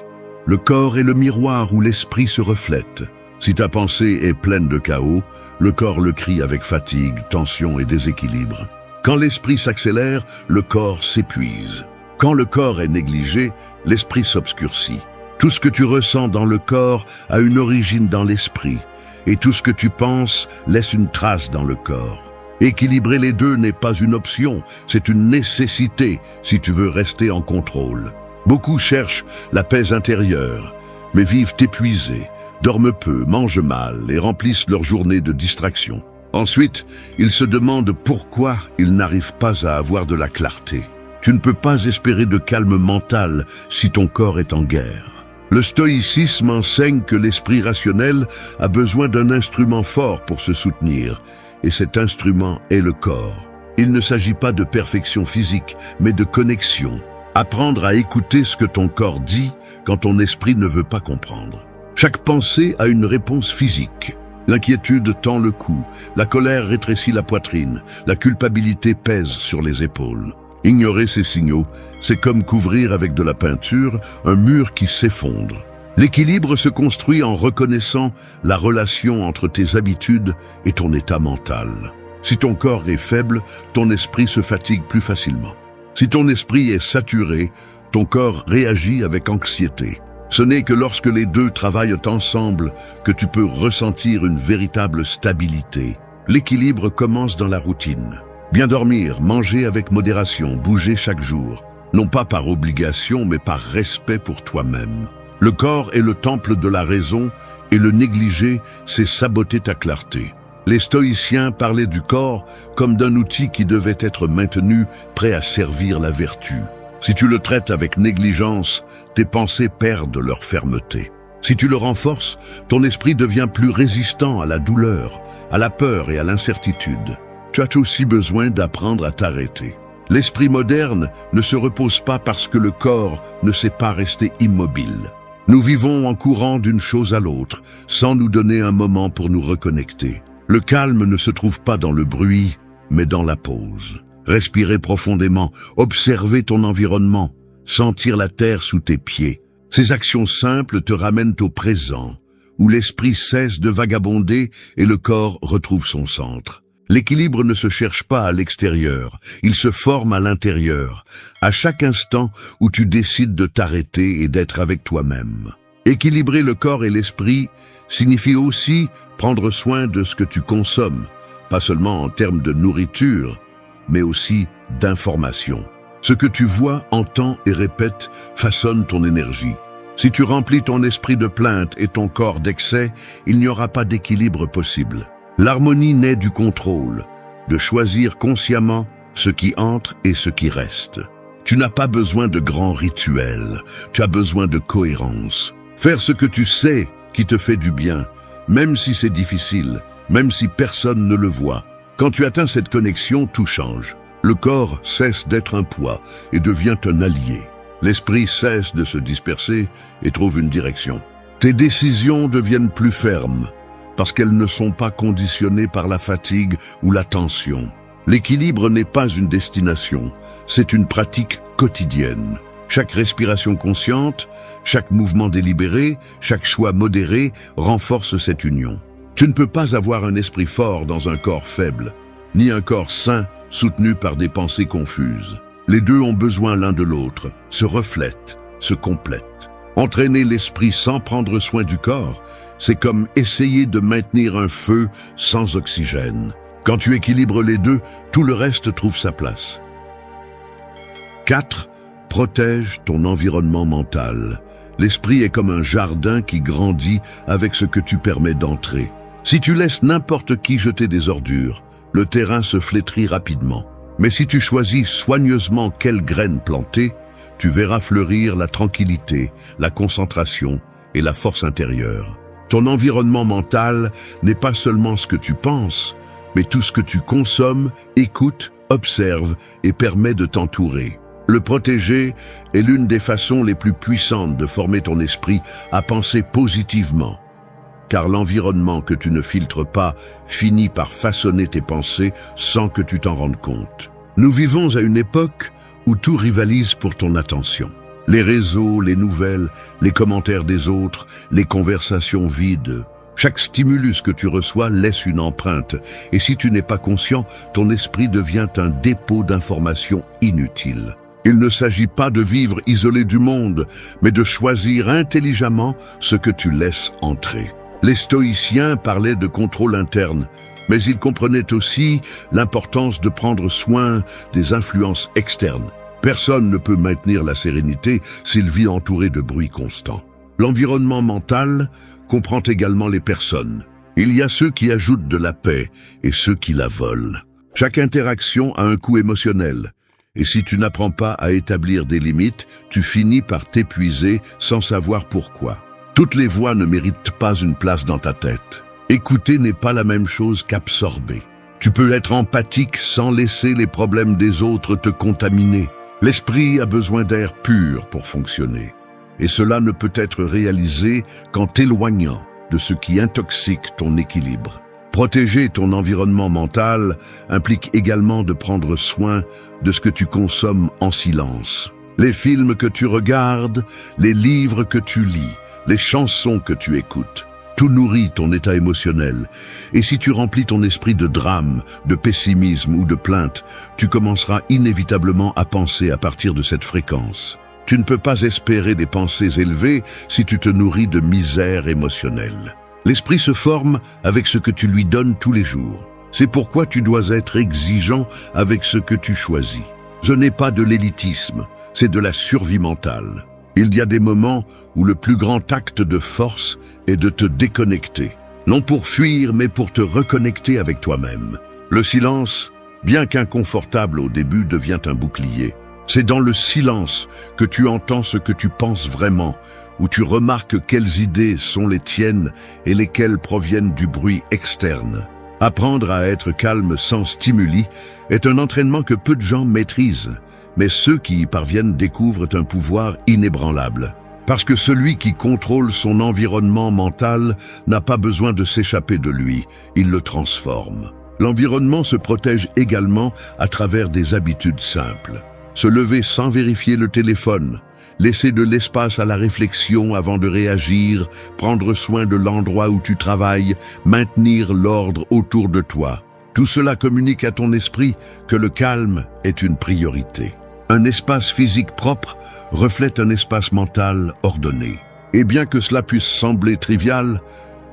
Le corps est le miroir où l'esprit se reflète. Si ta pensée est pleine de chaos, le corps le crie avec fatigue, tension et déséquilibre. Quand l'esprit s'accélère, le corps s'épuise. Quand le corps est négligé, l'esprit s'obscurcit. Tout ce que tu ressens dans le corps a une origine dans l'esprit, et tout ce que tu penses laisse une trace dans le corps. Équilibrer les deux n'est pas une option, c'est une nécessité si tu veux rester en contrôle. Beaucoup cherchent la paix intérieure, mais vivent épuisés, dorment peu, mangent mal et remplissent leur journée de distractions. Ensuite, ils se demandent pourquoi ils n'arrivent pas à avoir de la clarté. Tu ne peux pas espérer de calme mental si ton corps est en guerre. Le stoïcisme enseigne que l'esprit rationnel a besoin d'un instrument fort pour se soutenir, et cet instrument est le corps. Il ne s'agit pas de perfection physique, mais de connexion. Apprendre à écouter ce que ton corps dit quand ton esprit ne veut pas comprendre. Chaque pensée a une réponse physique. L'inquiétude tend le cou, la colère rétrécit la poitrine, la culpabilité pèse sur les épaules. Ignorer ces signaux, c'est comme couvrir avec de la peinture un mur qui s'effondre. L'équilibre se construit en reconnaissant la relation entre tes habitudes et ton état mental. Si ton corps est faible, ton esprit se fatigue plus facilement. Si ton esprit est saturé, ton corps réagit avec anxiété. Ce n'est que lorsque les deux travaillent ensemble que tu peux ressentir une véritable stabilité. L'équilibre commence dans la routine. Bien dormir, manger avec modération, bouger chaque jour. Non pas par obligation, mais par respect pour toi-même. Le corps est le temple de la raison et le négliger, c'est saboter ta clarté. Les stoïciens parlaient du corps comme d'un outil qui devait être maintenu, prêt à servir la vertu. Si tu le traites avec négligence, tes pensées perdent leur fermeté. Si tu le renforces, ton esprit devient plus résistant à la douleur, à la peur et à l'incertitude. Tu as aussi besoin d'apprendre à t'arrêter. L'esprit moderne ne se repose pas parce que le corps ne sait pas rester immobile. Nous vivons en courant d'une chose à l'autre, sans nous donner un moment pour nous reconnecter. Le calme ne se trouve pas dans le bruit, mais dans la pause. Respirer profondément, observer ton environnement, sentir la terre sous tes pieds. Ces actions simples te ramènent au présent, où l'esprit cesse de vagabonder et le corps retrouve son centre. L'équilibre ne se cherche pas à l'extérieur, il se forme à l'intérieur, à chaque instant où tu décides de t'arrêter et d'être avec toi-même. Équilibrer le corps et l'esprit signifie aussi prendre soin de ce que tu consommes, pas seulement en termes de nourriture, mais aussi d'information. Ce que tu vois, entends et répètes façonne ton énergie. Si tu remplis ton esprit de plainte et ton corps d'excès, il n'y aura pas d'équilibre possible. L'harmonie naît du contrôle, de choisir consciemment ce qui entre et ce qui reste. Tu n'as pas besoin de grands rituels, tu as besoin de cohérence. Faire ce que tu sais qui te fait du bien, même si c'est difficile, même si personne ne le voit. Quand tu atteins cette connexion, tout change. Le corps cesse d'être un poids et devient un allié. L'esprit cesse de se disperser et trouve une direction. Tes décisions deviennent plus fermes, parce qu'elles ne sont pas conditionnées par la fatigue ou la tension. L'équilibre n'est pas une destination, c'est une pratique quotidienne. Chaque respiration consciente, chaque mouvement délibéré, chaque choix modéré renforce cette union. Tu ne peux pas avoir un esprit fort dans un corps faible, ni un corps sain soutenu par des pensées confuses. Les deux ont besoin l'un de l'autre, se reflètent, se complètent. Entraîner l'esprit sans prendre soin du corps, c'est comme essayer de maintenir un feu sans oxygène. Quand tu équilibres les deux, tout le reste trouve sa place. 4. Protège ton environnement mental. L'esprit est comme un jardin qui grandit avec ce que tu permets d'entrer. Si tu laisses n'importe qui jeter des ordures, le terrain se flétrit rapidement. Mais si tu choisis soigneusement quelles graines planter, tu verras fleurir la tranquillité, la concentration et la force intérieure. Ton environnement mental n'est pas seulement ce que tu penses, mais tout ce que tu consommes, écoutes, observes et permets de t'entourer. Le protéger est l'une des façons les plus puissantes de former ton esprit à penser positivement. car l'environnement que tu ne filtres pas finit par façonner tes pensées sans que tu t'en rendes compte. Nous vivons à une époque où tout rivalise pour ton attention. Les réseaux, les nouvelles, les commentaires des autres, les conversations vides. Chaque stimulus que tu reçois laisse une empreinte, et si tu n'es pas conscient, ton esprit devient un dépôt d'informations inutiles. Il ne s'agit pas de vivre isolé du monde, mais de choisir intelligemment ce que tu laisses entrer. Les stoïciens parlaient de contrôle interne, mais ils comprenaient aussi l'importance de prendre soin des influences externes. Personne ne peut maintenir la sérénité s'il vit entouré de bruit constant. L'environnement mental comprend également les personnes. Il y a ceux qui ajoutent de la paix et ceux qui la volent. Chaque interaction a un coût émotionnel. Et si tu n'apprends pas à établir des limites, tu finis par t'épuiser sans savoir pourquoi. Toutes les voix ne méritent pas une place dans ta tête. Écouter n'est pas la même chose qu'absorber. Tu peux être empathique sans laisser les problèmes des autres te contaminer. L'esprit a besoin d'air pur pour fonctionner. Et cela ne peut être réalisé qu'en t'éloignant de ce qui intoxique ton équilibre. Protéger ton environnement mental implique également de prendre soin de ce que tu consommes en silence. Les films que tu regardes, les livres que tu lis, les chansons que tu écoutes, tout nourrit ton état émotionnel. Et si tu remplis ton esprit de drame, de pessimisme ou de plainte, tu commenceras inévitablement à penser à partir de cette fréquence. Tu ne peux pas espérer des pensées élevées si tu te nourris de misère émotionnelle. L'esprit se forme avec ce que tu lui donnes tous les jours. C'est pourquoi tu dois être exigeant avec ce que tu choisis. Ce n'est pas de l'élitisme, c'est de la survie mentale. Il y a des moments où le plus grand acte de force est de te déconnecter. Non pour fuir, mais pour te reconnecter avec toi-même. Le silence, bien qu'inconfortable au début, devient un bouclier. C'est dans le silence que tu entends ce que tu penses vraiment, où tu remarques quelles idées sont les tiennes et lesquelles proviennent du bruit externe. Apprendre à être calme sans stimuli est un entraînement que peu de gens maîtrisent, mais ceux qui y parviennent découvrent un pouvoir inébranlable. Parce que celui qui contrôle son environnement mental n'a pas besoin de s'échapper de lui, il le transforme. L'environnement se protège également à travers des habitudes simples. Se lever sans vérifier le téléphone, laisser de l'espace à la réflexion avant de réagir, prendre soin de l'endroit où tu travailles, maintenir l'ordre autour de toi. Tout cela communique à ton esprit que le calme est une priorité. Un espace physique propre reflète un espace mental ordonné. Et bien que cela puisse sembler trivial,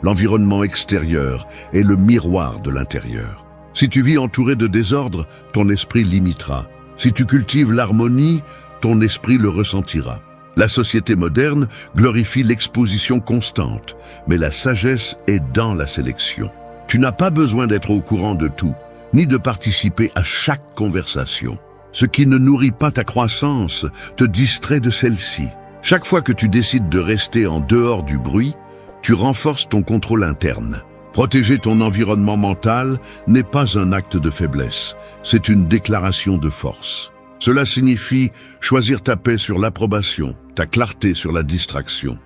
l'environnement extérieur est le miroir de l'intérieur. Si tu vis entouré de désordre, ton esprit l'imitera. Si tu cultives l'harmonie, ton esprit le ressentira. La société moderne glorifie l'exposition constante, mais la sagesse est dans la sélection. Tu n'as pas besoin d'être au courant de tout, ni de participer à chaque conversation. Ce qui ne nourrit pas ta croissance te distrait de celle-ci. Chaque fois que tu décides de rester en dehors du bruit, tu renforces ton contrôle interne. Protéger ton environnement mental n'est pas un acte de faiblesse, c'est une déclaration de force. Cela signifie choisir ta paix sur l'approbation, ta clarté sur la distraction.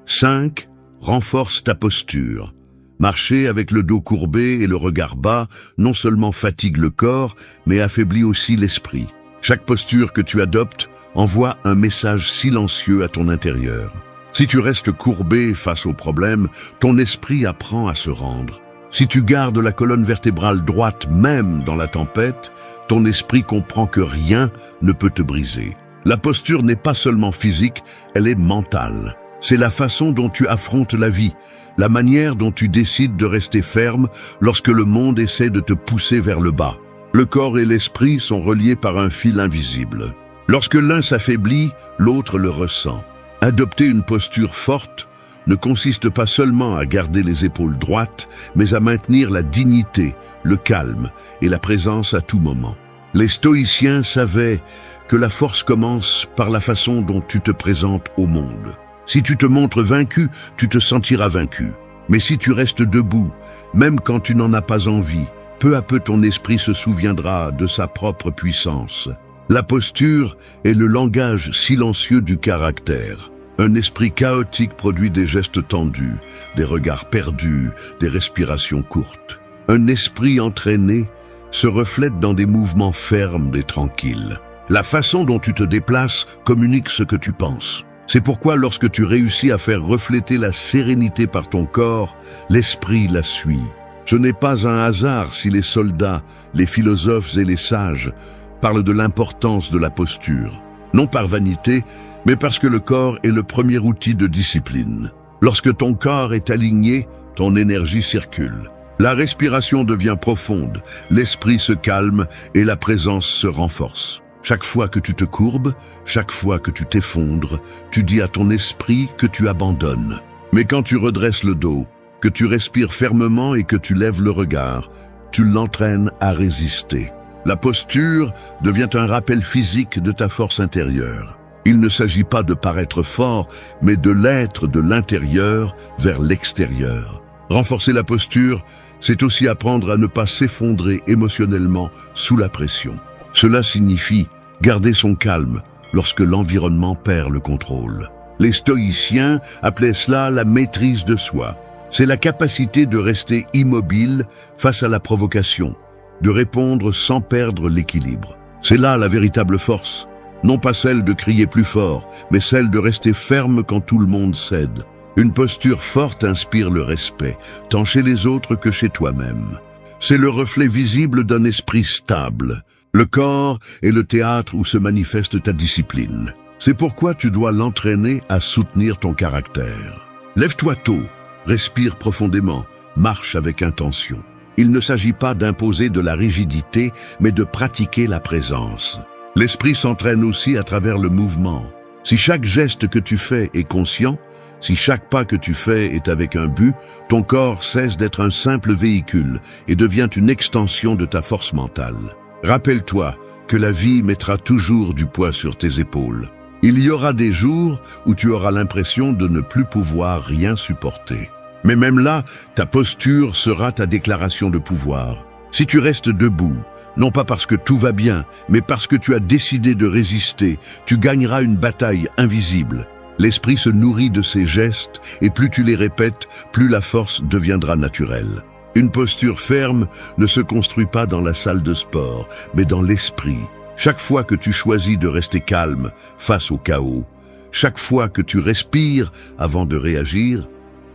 5. Renforce ta posture. Marcher avec le dos courbé et le regard bas non seulement fatigue le corps, mais affaiblit aussi l'esprit. Chaque posture que tu adoptes envoie un message silencieux à ton intérieur. Si tu restes courbé face aux problèmes, ton esprit apprend à se rendre. Si tu gardes la colonne vertébrale droite même dans la tempête, ton esprit comprend que rien ne peut te briser. La posture n'est pas seulement physique, elle est mentale. C'est la façon dont tu affrontes la vie, la manière dont tu décides de rester ferme lorsque le monde essaie de te pousser vers le bas. Le corps et l'esprit sont reliés par un fil invisible. Lorsque l'un s'affaiblit, l'autre le ressent. Adopter une posture forte ne consiste pas seulement à garder les épaules droites, mais à maintenir la dignité, le calme et la présence à tout moment. Les stoïciens savaient que la force commence par la façon dont tu te présentes au monde. Si tu te montres vaincu, tu te sentiras vaincu. Mais si tu restes debout, même quand tu n'en as pas envie, peu à peu ton esprit se souviendra de sa propre puissance. La posture est le langage silencieux du caractère. Un esprit chaotique produit des gestes tendus, des regards perdus, des respirations courtes. Un esprit entraîné se reflète dans des mouvements fermes et tranquilles. La façon dont tu te déplaces communique ce que tu penses. C'est pourquoi lorsque tu réussis à faire refléter la sérénité par ton corps, l'esprit la suit. Ce n'est pas un hasard si les soldats, les philosophes et les sages parlent de l'importance de la posture. Non par vanité, mais parce que le corps est le premier outil de discipline. Lorsque ton corps est aligné, ton énergie circule. La respiration devient profonde, l'esprit se calme et la présence se renforce. Chaque fois que tu te courbes, chaque fois que tu t'effondres, tu dis à ton esprit que tu abandonnes. Mais quand tu redresses le dos, que tu respires fermement et que tu lèves le regard, tu l'entraînes à résister. La posture devient un rappel physique de ta force intérieure. Il ne s'agit pas de paraître fort, mais de l'être de l'intérieur vers l'extérieur. Renforcer la posture, c'est aussi apprendre à ne pas s'effondrer émotionnellement sous la pression. Cela signifie garder son calme lorsque l'environnement perd le contrôle. Les stoïciens appelaient cela la maîtrise de soi. C'est la capacité de rester immobile face à la provocation, de répondre sans perdre l'équilibre. C'est là la véritable force, non pas celle de crier plus fort, mais celle de rester ferme quand tout le monde cède. Une posture forte inspire le respect, tant chez les autres que chez toi-même. C'est le reflet visible d'un esprit stable. Le corps est le théâtre où se manifeste ta discipline. C'est pourquoi tu dois l'entraîner à soutenir ton caractère. Lève-toi tôt, respire profondément, marche avec intention. Il ne s'agit pas d'imposer de la rigidité, mais de pratiquer la présence. L'esprit s'entraîne aussi à travers le mouvement. Si chaque geste que tu fais est conscient, si chaque pas que tu fais est avec un but, ton corps cesse d'être un simple véhicule et devient une extension de ta force mentale. Rappelle-toi que la vie mettra toujours du poids sur tes épaules. Il y aura des jours où tu auras l'impression de ne plus pouvoir rien supporter. Mais même là, ta posture sera ta déclaration de pouvoir. Si tu restes debout, non pas parce que tout va bien, mais parce que tu as décidé de résister, tu gagneras une bataille invisible. L'esprit se nourrit de ces gestes, et plus tu les répètes, plus la force deviendra naturelle. Une posture ferme ne se construit pas dans la salle de sport, mais dans l'esprit. Chaque fois que tu choisis de rester calme face au chaos, chaque fois que tu respires avant de réagir,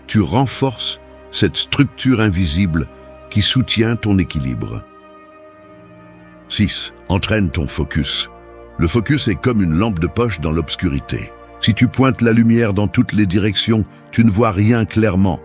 tu renforces cette structure invisible qui soutient ton équilibre. 6. Entraîne ton focus. Le focus est comme une lampe de poche dans l'obscurité. Si tu pointes la lumière dans toutes les directions, tu ne vois rien clairement.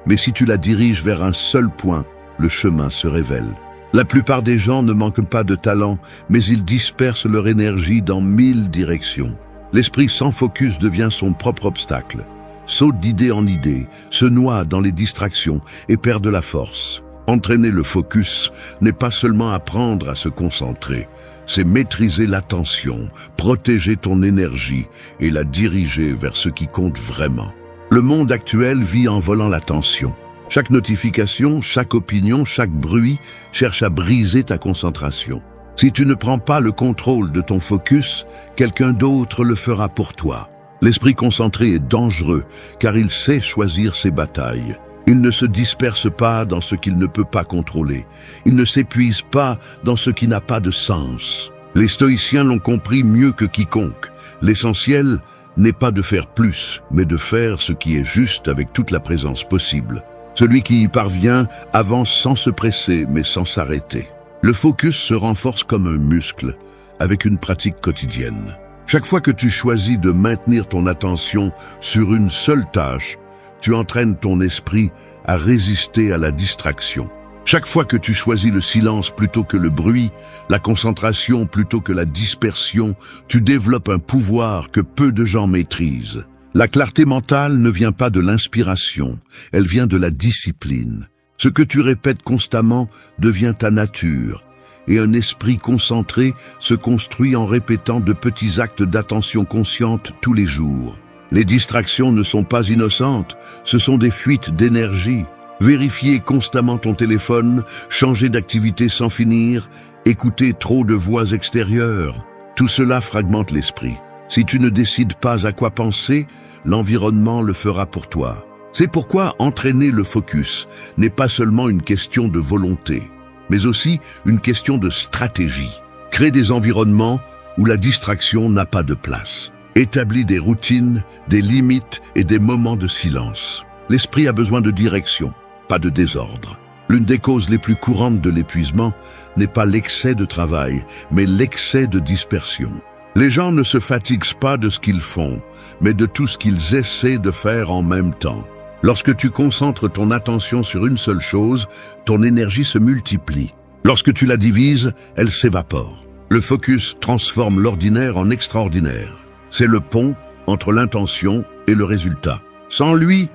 Mais si tu la diriges vers un seul point, le chemin se révèle. La plupart des gens ne manquent pas de talent, mais ils dispersent leur énergie dans 1000 directions. L'esprit sans focus devient son propre obstacle. Saute d'idée en idée, se noie dans les distractions et perd de la force. Entraîner le focus n'est pas seulement apprendre à se concentrer, c'est maîtriser l'attention, protéger ton énergie et la diriger vers ce qui compte vraiment. Le monde actuel vit en volant l'attention. Chaque notification, chaque opinion, chaque bruit cherche à briser ta concentration. Si tu ne prends pas le contrôle de ton focus, quelqu'un d'autre le fera pour toi. L'esprit concentré est dangereux car il sait choisir ses batailles. Il ne se disperse pas dans ce qu'il ne peut pas contrôler. Il ne s'épuise pas dans ce qui n'a pas de sens. Les stoïciens l'ont compris mieux que quiconque. L'essentiel n'est pas de faire plus, mais de faire ce qui est juste avec toute la présence possible. Celui qui y parvient avance sans se presser, mais sans s'arrêter. Le focus se renforce comme un muscle, avec une pratique quotidienne. Chaque fois que tu choisis de maintenir ton attention sur une seule tâche, tu entraînes ton esprit à résister à la distraction. Chaque fois que tu choisis le silence plutôt que le bruit, la concentration plutôt que la dispersion, tu développes un pouvoir que peu de gens maîtrisent. La clarté mentale ne vient pas de l'inspiration, elle vient de la discipline. Ce que tu répètes constamment devient ta nature, et un esprit concentré se construit en répétant de petits actes d'attention consciente tous les jours. Les distractions ne sont pas innocentes, ce sont des fuites d'énergie. Vérifier constamment ton téléphone, changer d'activité sans finir, écouter trop de voix extérieures. Tout cela fragmente l'esprit. Si tu ne décides pas à quoi penser, l'environnement le fera pour toi. C'est pourquoi entraîner le focus n'est pas seulement une question de volonté, mais aussi une question de stratégie. Crée des environnements où la distraction n'a pas de place. Établis des routines, des limites et des moments de silence. L'esprit a besoin de direction, pas de désordre. L'une des causes les plus courantes de l'épuisement n'est pas l'excès de travail, mais l'excès de dispersion. Les gens ne se fatiguent pas de ce qu'ils font, mais de tout ce qu'ils essaient de faire en même temps. Lorsque tu concentres ton attention sur une seule chose, ton énergie se multiplie. Lorsque tu la divises, elle s'évapore. Le focus transforme l'ordinaire en extraordinaire. C'est le pont entre l'intention et le résultat. Sans lui,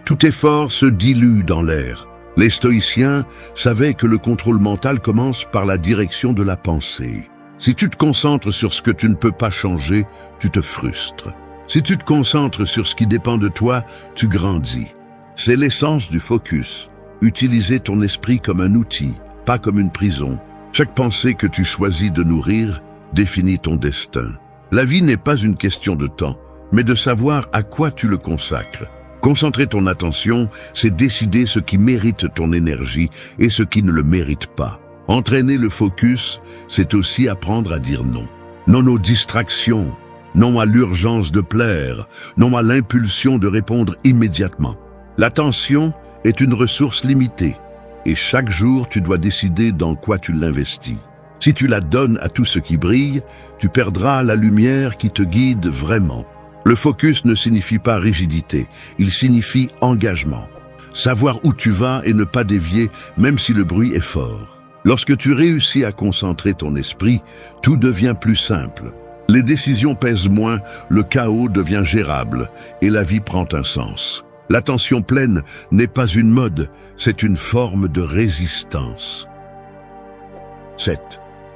tout effort se dilue dans l'air. Les stoïciens savaient que le contrôle mental commence par la direction de la pensée. Si tu te concentres sur ce que tu ne peux pas changer, tu te frustres. Si tu te concentres sur ce qui dépend de toi, tu grandis. C'est l'essence du focus. Utiliser ton esprit comme un outil, pas comme une prison. Chaque pensée que tu choisis de nourrir définit ton destin. La vie n'est pas une question de temps, mais de savoir à quoi tu le consacres. Concentrer ton attention, c'est décider ce qui mérite ton énergie et ce qui ne le mérite pas. Entraîner le focus, c'est aussi apprendre à dire non. Non aux distractions, non à l'urgence de plaire, non à l'impulsion de répondre immédiatement. L'attention est une ressource limitée, et chaque jour tu dois décider dans quoi tu l'investis. Si tu la donnes à tout ce qui brille, tu perdras la lumière qui te guide vraiment. Le focus ne signifie pas rigidité, il signifie engagement. Savoir où tu vas et ne pas dévier, même si le bruit est fort. Lorsque tu réussis à concentrer ton esprit, tout devient plus simple. Les décisions pèsent moins, le chaos devient gérable et la vie prend un sens. L'attention pleine n'est pas une mode, c'est une forme de résistance. 7.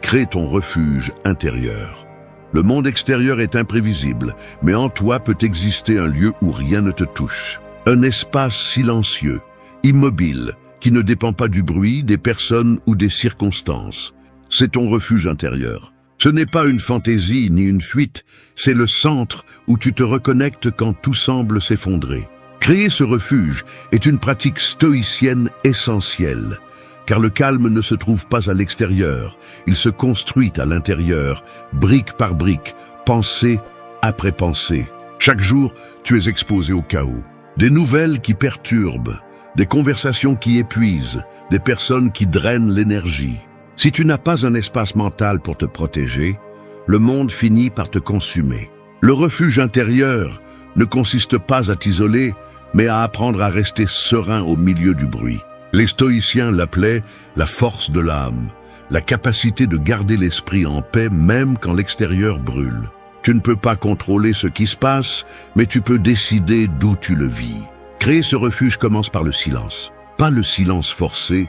Crée ton refuge intérieur. Le monde extérieur est imprévisible, mais en toi peut exister un lieu où rien ne te touche. Un espace silencieux, immobile, qui ne dépend pas du bruit, des personnes ou des circonstances. C'est ton refuge intérieur. Ce n'est pas une fantaisie ni une fuite, c'est le centre où tu te reconnectes quand tout semble s'effondrer. Créer ce refuge est une pratique stoïcienne essentielle, car le calme ne se trouve pas à l'extérieur, il se construit à l'intérieur, brique par brique, pensée après pensée. Chaque jour, tu es exposé au chaos. Des nouvelles qui perturbent, des conversations qui épuisent, des personnes qui drainent l'énergie. Si tu n'as pas un espace mental pour te protéger, le monde finit par te consumer. Le refuge intérieur ne consiste pas à t'isoler, mais à apprendre à rester serein au milieu du bruit. Les stoïciens l'appelaient la force de l'âme, la capacité de garder l'esprit en paix même quand l'extérieur brûle. Tu ne peux pas contrôler ce qui se passe, mais tu peux décider d'où tu le vis. Créer ce refuge commence par le silence. Pas le silence forcé,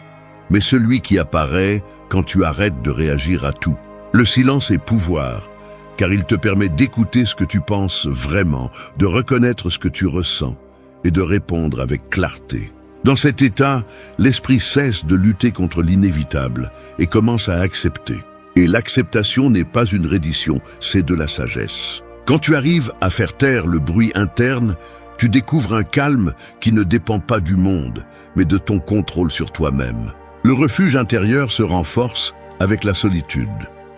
mais celui qui apparaît quand tu arrêtes de réagir à tout. Le silence est pouvoir, car il te permet d'écouter ce que tu penses vraiment, de reconnaître ce que tu ressens et de répondre avec clarté. Dans cet état, l'esprit cesse de lutter contre l'inévitable et commence à accepter. Et l'acceptation n'est pas une reddition, c'est de la sagesse. Quand tu arrives à faire taire le bruit interne, tu découvres un calme qui ne dépend pas du monde, mais de ton contrôle sur toi-même. Le refuge intérieur se renforce avec la solitude.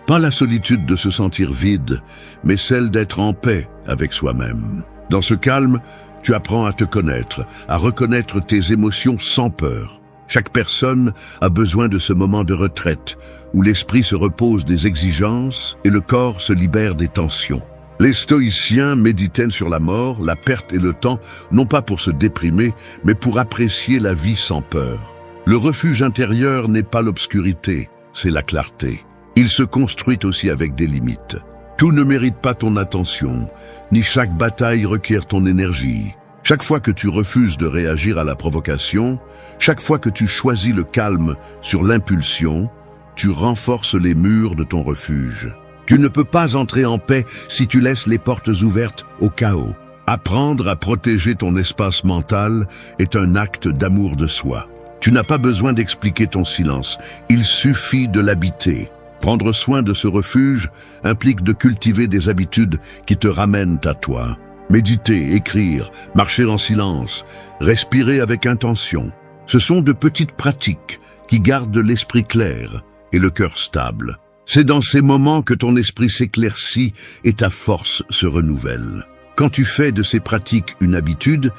Pas la solitude de se sentir vide, mais celle d'être en paix avec soi-même. Dans ce calme, tu apprends à te connaître, à reconnaître tes émotions sans peur. Chaque personne a besoin de ce moment de retraite, où l'esprit se repose des exigences et le corps se libère des tensions. Les stoïciens méditaient sur la mort, la perte et le temps, non pas pour se déprimer, mais pour apprécier la vie sans peur. Le refuge intérieur n'est pas l'obscurité, c'est la clarté. Il se construit aussi avec des limites. Tout ne mérite pas ton attention, ni chaque bataille requiert ton énergie. Chaque fois que tu refuses de réagir à la provocation, chaque fois que tu choisis le calme sur l'impulsion, tu renforces les murs de ton refuge. Tu ne peux pas entrer en paix si tu laisses les portes ouvertes au chaos. Apprendre à protéger ton espace mental est un acte d'amour de soi. Tu n'as pas besoin d'expliquer ton silence, il suffit de l'habiter. Prendre soin de ce refuge implique de cultiver des habitudes qui te ramènent à toi. Méditer, écrire, marcher en silence, respirer avec intention. Ce sont de petites pratiques qui gardent l'esprit clair et le cœur stable. C'est dans ces moments que ton esprit s'éclaircit et ta force se renouvelle. Quand tu fais de ces pratiques une habitude,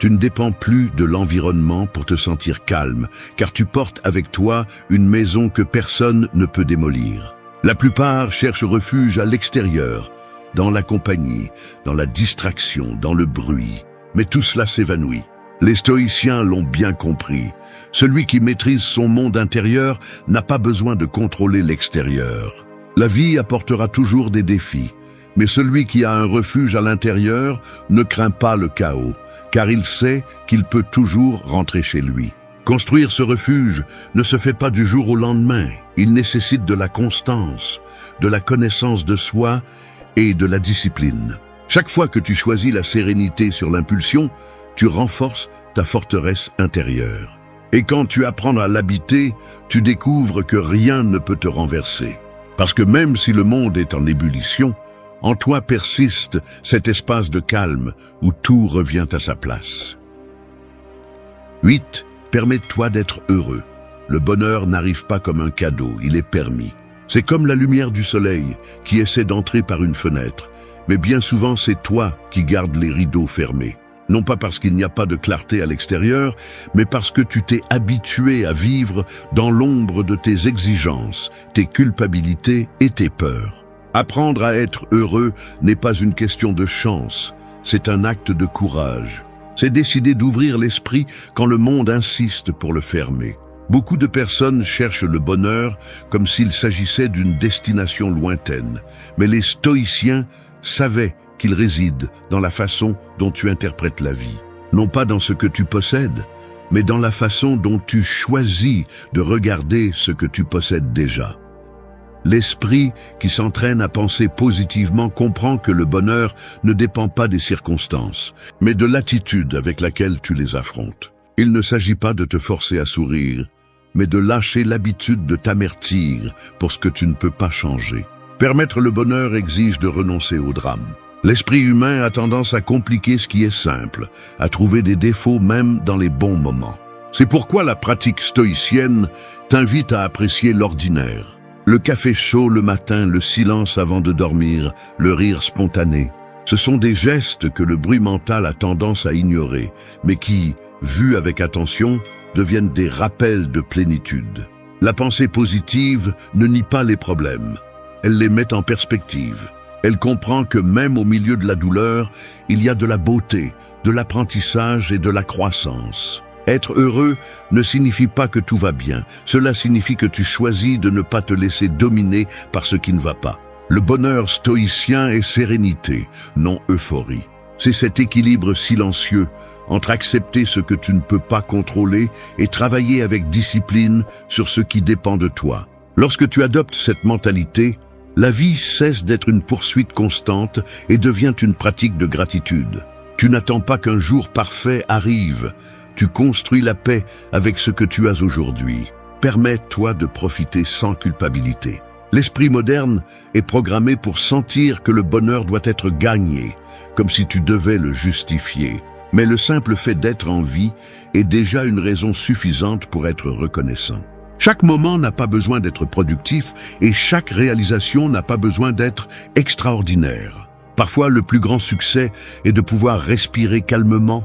tu ne dépends plus de l'environnement pour te sentir calme, car tu portes avec toi une maison que personne ne peut démolir. La plupart cherchent refuge à l'extérieur, dans la compagnie, dans la distraction, dans le bruit. Mais tout cela s'évanouit. Les stoïciens l'ont bien compris. Celui qui maîtrise son monde intérieur n'a pas besoin de contrôler l'extérieur. La vie apportera toujours des défis, mais celui qui a un refuge à l'intérieur ne craint pas le chaos, car il sait qu'il peut toujours rentrer chez lui. Construire ce refuge ne se fait pas du jour au lendemain. Il nécessite de la constance, de la connaissance de soi et de la discipline. Chaque fois que tu choisis la sérénité sur l'impulsion, tu renforces ta forteresse intérieure. Et quand tu apprends à l'habiter, tu découvres que rien ne peut te renverser. Parce que même si le monde est en ébullition, en toi persiste cet espace de calme où tout revient à sa place. 8. Permets-toi d'être heureux. Le bonheur n'arrive pas comme un cadeau, il est permis. C'est comme la lumière du soleil qui essaie d'entrer par une fenêtre, mais bien souvent c'est toi qui gardes les rideaux fermés. Non pas parce qu'il n'y a pas de clarté à l'extérieur, mais parce que tu t'es habitué à vivre dans l'ombre de tes exigences, tes culpabilités et tes peurs. Apprendre à être heureux n'est pas une question de chance, c'est un acte de courage. C'est décider d'ouvrir l'esprit quand le monde insiste pour le fermer. Beaucoup de personnes cherchent le bonheur comme s'il s'agissait d'une destination lointaine, mais les stoïciens savaient qu'il réside dans la façon dont tu interprètes la vie. Non pas dans ce que tu possèdes, mais dans la façon dont tu choisis de regarder ce que tu possèdes déjà. L'esprit qui s'entraîne à penser positivement comprend que le bonheur ne dépend pas des circonstances, mais de l'attitude avec laquelle tu les affrontes. Il ne s'agit pas de te forcer à sourire, mais de lâcher l'habitude de t'amertir pour ce que tu ne peux pas changer. Permettre le bonheur exige de renoncer au drame. L'esprit humain a tendance à compliquer ce qui est simple, à trouver des défauts même dans les bons moments. C'est pourquoi la pratique stoïcienne t'invite à apprécier l'ordinaire. Le café chaud le matin, le silence avant de dormir, le rire spontané. Ce sont des gestes que le bruit mental a tendance à ignorer, mais qui, vus avec attention, deviennent des rappels de plénitude. La pensée positive ne nie pas les problèmes, elle les met en perspective. Elle comprend que même au milieu de la douleur, il y a de la beauté, de l'apprentissage et de la croissance. Être heureux ne signifie pas que tout va bien, cela signifie que tu choisis de ne pas te laisser dominer par ce qui ne va pas. Le bonheur stoïcien est sérénité, non euphorie. C'est cet équilibre silencieux entre accepter ce que tu ne peux pas contrôler et travailler avec discipline sur ce qui dépend de toi. Lorsque tu adoptes cette mentalité, la vie cesse d'être une poursuite constante et devient une pratique de gratitude. Tu n'attends pas qu'un jour parfait arrive. Tu construis la paix avec ce que tu as aujourd'hui. Permets-toi de profiter sans culpabilité. L'esprit moderne est programmé pour sentir que le bonheur doit être gagné, comme si tu devais le justifier. Mais le simple fait d'être en vie est déjà une raison suffisante pour être reconnaissant. Chaque moment n'a pas besoin d'être productif et chaque réalisation n'a pas besoin d'être extraordinaire. Parfois, le plus grand succès est de pouvoir respirer calmement,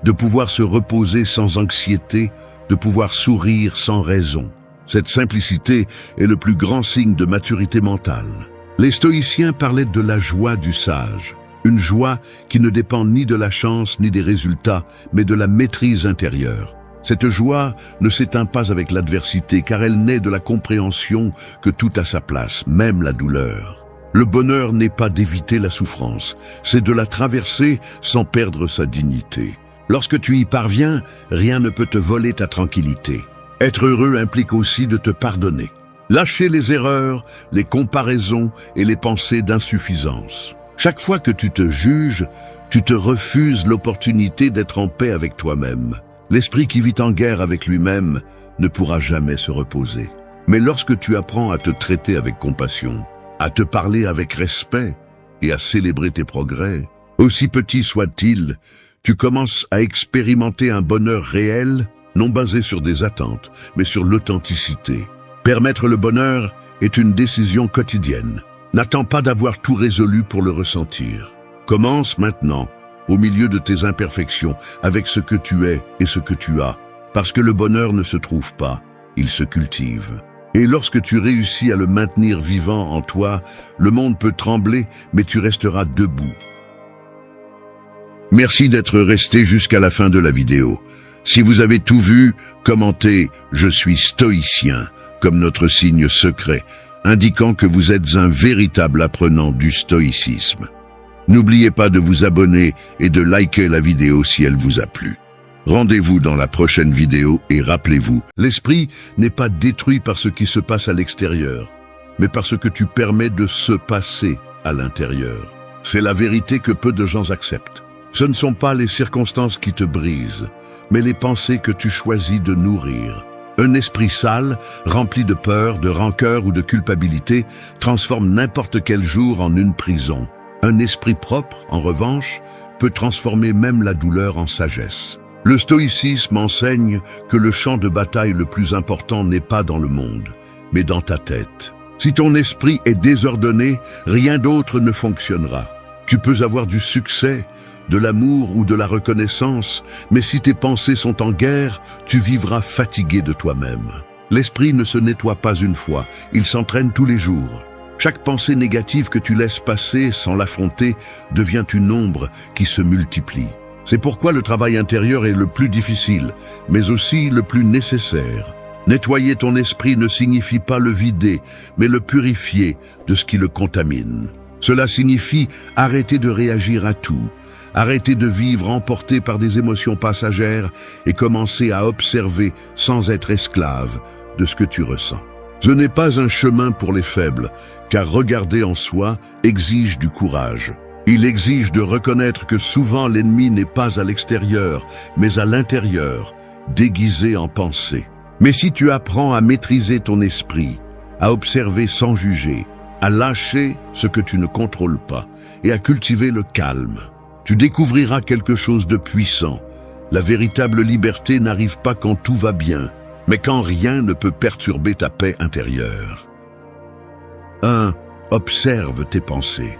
de pouvoir se reposer sans anxiété, de pouvoir sourire sans raison. Cette simplicité est le plus grand signe de maturité mentale. Les stoïciens parlaient de la joie du sage, une joie qui ne dépend ni de la chance ni des résultats, mais de la maîtrise intérieure. Cette joie ne s'éteint pas avec l'adversité car elle naît de la compréhension que tout a sa place, même la douleur. Le bonheur n'est pas d'éviter la souffrance, c'est de la traverser sans perdre sa dignité. Lorsque tu y parviens, rien ne peut te voler ta tranquillité. Être heureux implique aussi de te pardonner. Lâcher les erreurs, les comparaisons et les pensées d'insuffisance. Chaque fois que tu te juges, tu te refuses l'opportunité d'être en paix avec toi-même. L'esprit qui vit en guerre avec lui-même ne pourra jamais se reposer. Mais lorsque tu apprends à te traiter avec compassion, à te parler avec respect et à célébrer tes progrès, aussi petits soient-ils, tu commences à expérimenter un bonheur réel, non basé sur des attentes, mais sur l'authenticité. Permettre le bonheur est une décision quotidienne. N'attends pas d'avoir tout résolu pour le ressentir. Commence maintenant, au milieu de tes imperfections, avec ce que tu es et ce que tu as, parce que le bonheur ne se trouve pas, il se cultive. Et lorsque tu réussis à le maintenir vivant en toi, le monde peut trembler, mais tu resteras debout. Merci d'être resté jusqu'à la fin de la vidéo. Si vous avez tout vu, commentez « Je suis stoïcien » comme notre signe secret, indiquant que vous êtes un véritable apprenant du stoïcisme. N'oubliez pas de vous abonner et de liker la vidéo si elle vous a plu. Rendez-vous dans la prochaine vidéo et rappelez-vous, l'esprit n'est pas détruit par ce qui se passe à l'extérieur, mais par ce que tu permets de se passer à l'intérieur. C'est la vérité que peu de gens acceptent. Ce ne sont pas les circonstances qui te brisent, mais les pensées que tu choisis de nourrir. Un esprit sale, rempli de peur, de rancœur ou de culpabilité, transforme n'importe quel jour en une prison. Un esprit propre, en revanche, peut transformer même la douleur en sagesse. Le stoïcisme enseigne que le champ de bataille le plus important n'est pas dans le monde, mais dans ta tête. Si ton esprit est désordonné, rien d'autre ne fonctionnera. Tu peux avoir du succès, de l'amour ou de la reconnaissance, mais si tes pensées sont en guerre, tu vivras fatigué de toi-même. L'esprit ne se nettoie pas une fois, il s'entraîne tous les jours. Chaque pensée négative que tu laisses passer sans l'affronter devient une ombre qui se multiplie. C'est pourquoi le travail intérieur est le plus difficile, mais aussi le plus nécessaire. Nettoyer ton esprit ne signifie pas le vider, mais le purifier de ce qui le contamine. Cela signifie arrêter de réagir à tout, arrêter de vivre emporté par des émotions passagères et commencer à observer sans être esclave de ce que tu ressens. Ce n'est pas un chemin pour les faibles, car regarder en soi exige du courage. Il exige de reconnaître que souvent l'ennemi n'est pas à l'extérieur, mais à l'intérieur, déguisé en pensée. Mais si tu apprends à maîtriser ton esprit, à observer sans juger, à lâcher ce que tu ne contrôles pas et à cultiver le calme, tu découvriras quelque chose de puissant. La véritable liberté n'arrive pas quand tout va bien, mais quand rien ne peut perturber ta paix intérieure. 1. Observe tes pensées.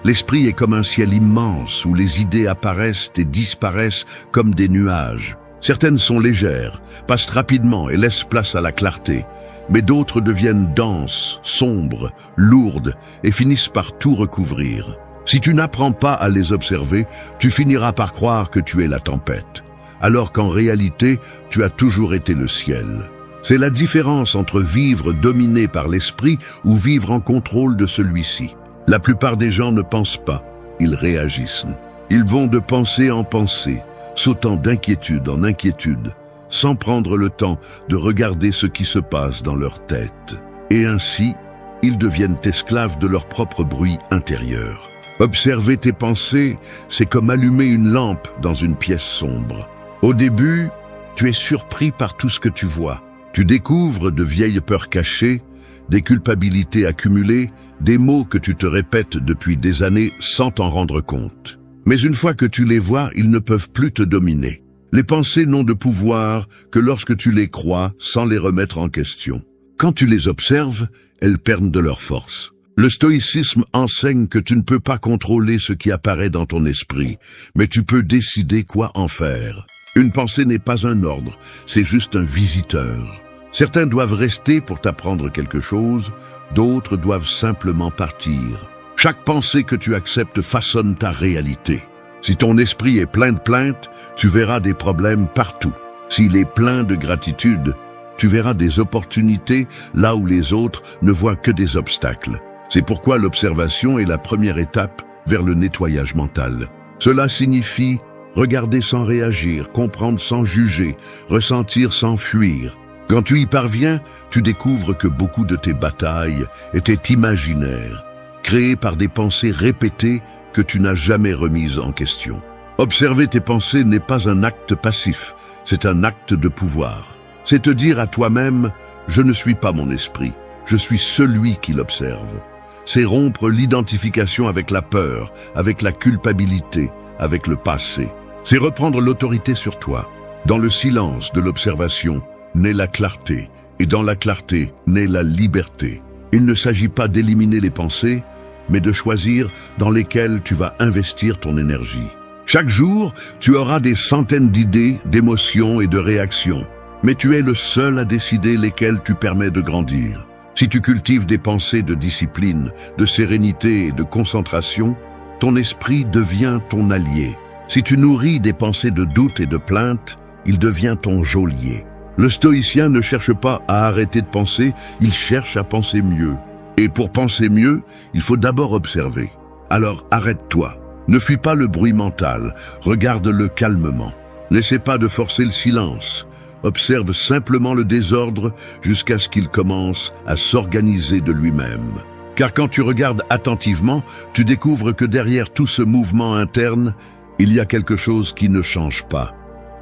L'esprit est comme un ciel immense où les idées apparaissent et disparaissent comme des nuages. Certaines sont légères, passent rapidement et laissent place à la clarté, mais d'autres deviennent denses, sombres, lourdes et finissent par tout recouvrir. Si tu n'apprends pas à les observer, tu finiras par croire que tu es la tempête, alors qu'en réalité, tu as toujours été le ciel. C'est la différence entre vivre dominé par l'esprit ou vivre en contrôle de celui-ci. La plupart des gens ne pensent pas, ils réagissent. Ils vont de pensée en pensée, sautant d'inquiétude en inquiétude, sans prendre le temps de regarder ce qui se passe dans leur tête. Et ainsi, ils deviennent esclaves de leur propre bruit intérieur. Observer tes pensées, c'est comme allumer une lampe dans une pièce sombre. Au début, tu es surpris par tout ce que tu vois. Tu découvres de vieilles peurs cachées, des culpabilités accumulées, des mots que tu te répètes depuis des années sans t'en rendre compte. Mais une fois que tu les vois, ils ne peuvent plus te dominer. Les pensées n'ont de pouvoir que lorsque tu les crois sans les remettre en question. Quand tu les observes, elles perdent de leur force. Le stoïcisme enseigne que tu ne peux pas contrôler ce qui apparaît dans ton esprit, mais tu peux décider quoi en faire. Une pensée n'est pas un ordre, c'est juste un visiteur. Certains doivent rester pour t'apprendre quelque chose, d'autres doivent simplement partir. Chaque pensée que tu acceptes façonne ta réalité. Si ton esprit est plein de plaintes, tu verras des problèmes partout. S'il est plein de gratitude, tu verras des opportunités là où les autres ne voient que des obstacles. C'est pourquoi l'observation est la première étape vers le nettoyage mental. Cela signifie regarder sans réagir, comprendre sans juger, ressentir sans fuir. Quand tu y parviens, tu découvres que beaucoup de tes batailles étaient imaginaires, créées par des pensées répétées que tu n'as jamais remises en question. Observer tes pensées n'est pas un acte passif, c'est un acte de pouvoir. C'est te dire à toi-même, je ne suis pas mon esprit, je suis celui qui l'observe. C'est rompre l'identification avec la peur, avec la culpabilité, avec le passé. C'est reprendre l'autorité sur toi. Dans le silence de l'observation naît la clarté, et dans la clarté naît la liberté. Il ne s'agit pas d'éliminer les pensées, mais de choisir dans lesquelles tu vas investir ton énergie. Chaque jour, tu auras des centaines d'idées, d'émotions et de réactions. Mais tu es le seul à décider lesquelles tu permets de grandir. Si tu cultives des pensées de discipline, de sérénité et de concentration, ton esprit devient ton allié. Si tu nourris des pensées de doute et de plainte, il devient ton geôlier. Le stoïcien ne cherche pas à arrêter de penser, il cherche à penser mieux. Et pour penser mieux, il faut d'abord observer. Alors arrête-toi. Ne fuis pas le bruit mental, regarde-le calmement. N'essaie pas de forcer le silence. Observe simplement le désordre jusqu'à ce qu'il commence à s'organiser de lui-même. Car quand tu regardes attentivement, tu découvres que derrière tout ce mouvement interne, il y a quelque chose qui ne change pas.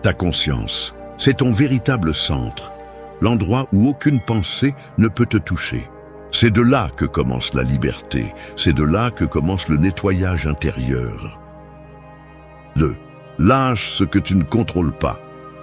Ta conscience. C'est ton véritable centre, l'endroit où aucune pensée ne peut te toucher. C'est de là que commence la liberté, c'est de là que commence le nettoyage intérieur. 2. Lâche ce que tu ne contrôles pas.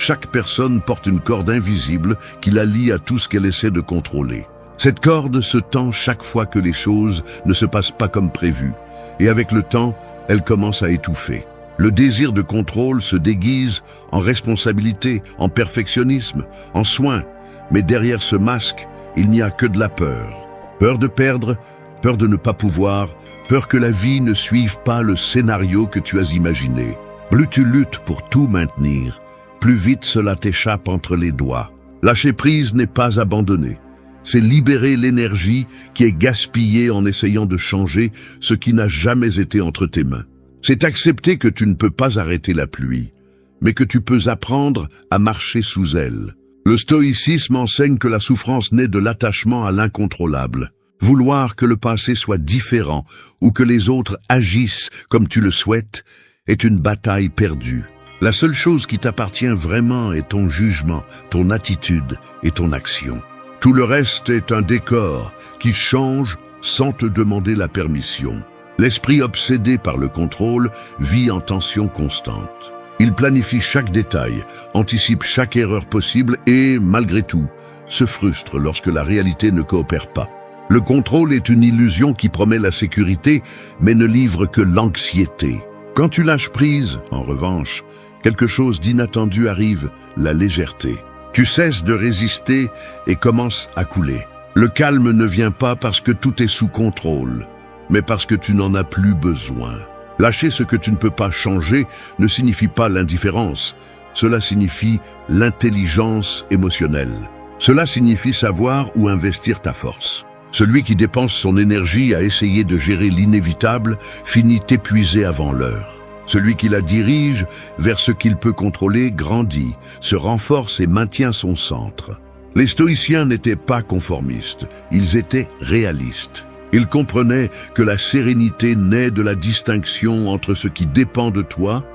Chaque personne porte une corde invisible qui la lie à tout ce qu'elle essaie de contrôler. Cette corde se tend chaque fois que les choses ne se passent pas comme prévu, et avec le temps, elle commence à étouffer. Le désir de contrôle se déguise en responsabilité, en perfectionnisme, en soin, mais derrière ce masque, il n'y a que de la peur. Peur de perdre, peur de ne pas pouvoir, peur que la vie ne suive pas le scénario que tu as imaginé. Plus tu luttes pour tout maintenir, plus vite cela t'échappe entre les doigts. Lâcher prise n'est pas abandonner. C'est libérer l'énergie qui est gaspillée en essayant de changer ce qui n'a jamais été entre tes mains. C'est accepter que tu ne peux pas arrêter la pluie, mais que tu peux apprendre à marcher sous elle. Le stoïcisme enseigne que la souffrance naît de l'attachement à l'incontrôlable. Vouloir que le passé soit différent ou que les autres agissent comme tu le souhaites est une bataille perdue. La seule chose qui t'appartient vraiment est ton jugement, ton attitude et ton action. Tout le reste est un décor qui change sans te demander la permission. L'esprit obsédé par le contrôle vit en tension constante. Il planifie chaque détail, anticipe chaque erreur possible et, malgré tout, se frustre lorsque la réalité ne coopère pas. Le contrôle est une illusion qui promet la sécurité, mais ne livre que l'anxiété. Quand tu lâches prise, en revanche, quelque chose d'inattendu arrive, la légèreté. Tu cesses de résister et commences à couler. Le calme ne vient pas parce que tout est sous contrôle, mais parce que tu n'en as plus besoin. Lâcher ce que tu ne peux pas changer ne signifie pas l'indifférence, cela signifie l'intelligence émotionnelle. Cela signifie savoir où investir ta force. Celui qui dépense son énergie à essayer de gérer l'inévitable finit épuisé avant l'heure. Celui qui la dirige vers ce qu'il peut contrôler grandit, se renforce et maintient son centre. Les stoïciens n'étaient pas conformistes, ils étaient réalistes. Ils comprenaient que la sérénité naît de la distinction entre ce qui dépend de toi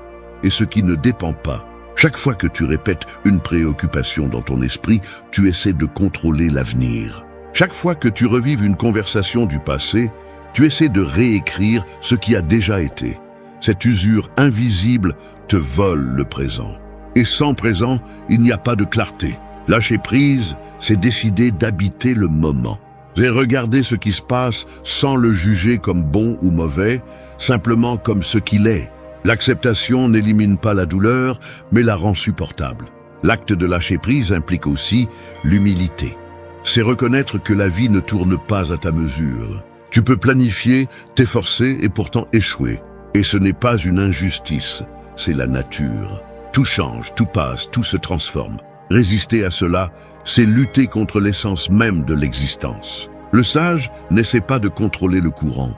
et ce qui ne dépend pas. Chaque fois que tu répètes une préoccupation dans ton esprit, tu essaies de contrôler l'avenir. Chaque fois que tu revives une conversation du passé, tu essaies de réécrire ce qui a déjà été. Cette usure invisible te vole le présent. Et sans présent, il n'y a pas de clarté. Lâcher prise, c'est décider d'habiter le moment. C'est regarder ce qui se passe sans le juger comme bon ou mauvais, simplement comme ce qu'il est. L'acceptation n'élimine pas la douleur, mais la rend supportable. L'acte de lâcher prise implique aussi l'humilité. C'est reconnaître que la vie ne tourne pas à ta mesure. Tu peux planifier, t'efforcer et pourtant échouer. Et ce n'est pas une injustice, c'est la nature. Tout change, tout passe, tout se transforme. Résister à cela, c'est lutter contre l'essence même de l'existence. Le sage n'essaie pas de contrôler le courant,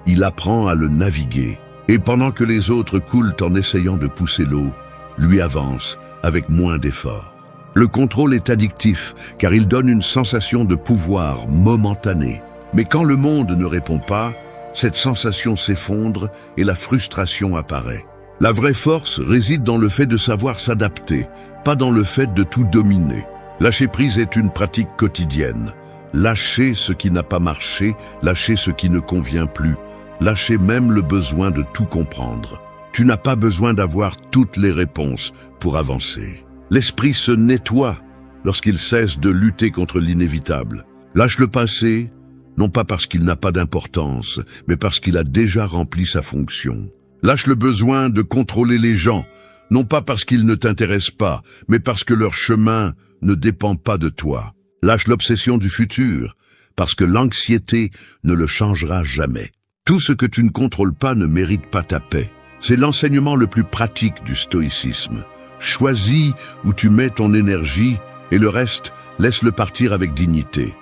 il apprend à le naviguer. Et pendant que les autres coulent en essayant de pousser l'eau, lui avance avec moins d'efforts. Le contrôle est addictif car il donne une sensation de pouvoir momentanée. Mais quand le monde ne répond pas, cette sensation s'effondre et la frustration apparaît. La vraie force réside dans le fait de savoir s'adapter, pas dans le fait de tout dominer. Lâcher prise est une pratique quotidienne. Lâcher ce qui n'a pas marché, lâcher ce qui ne convient plus, lâcher même le besoin de tout comprendre. Tu n'as pas besoin d'avoir toutes les réponses pour avancer. L'esprit se nettoie lorsqu'il cesse de lutter contre l'inévitable. Lâche le passé, non pas parce qu'il n'a pas d'importance, mais parce qu'il a déjà rempli sa fonction. Lâche le besoin de contrôler les gens, non pas parce qu'ils ne t'intéressent pas, mais parce que leur chemin ne dépend pas de toi. Lâche l'obsession du futur, parce que l'anxiété ne le changera jamais. Tout ce que tu ne contrôles pas ne mérite pas ta paix. C'est l'enseignement le plus pratique du stoïcisme. Choisis où tu mets ton énergie et le reste, laisse-le partir avec dignité.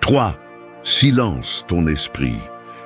3. Silence ton esprit.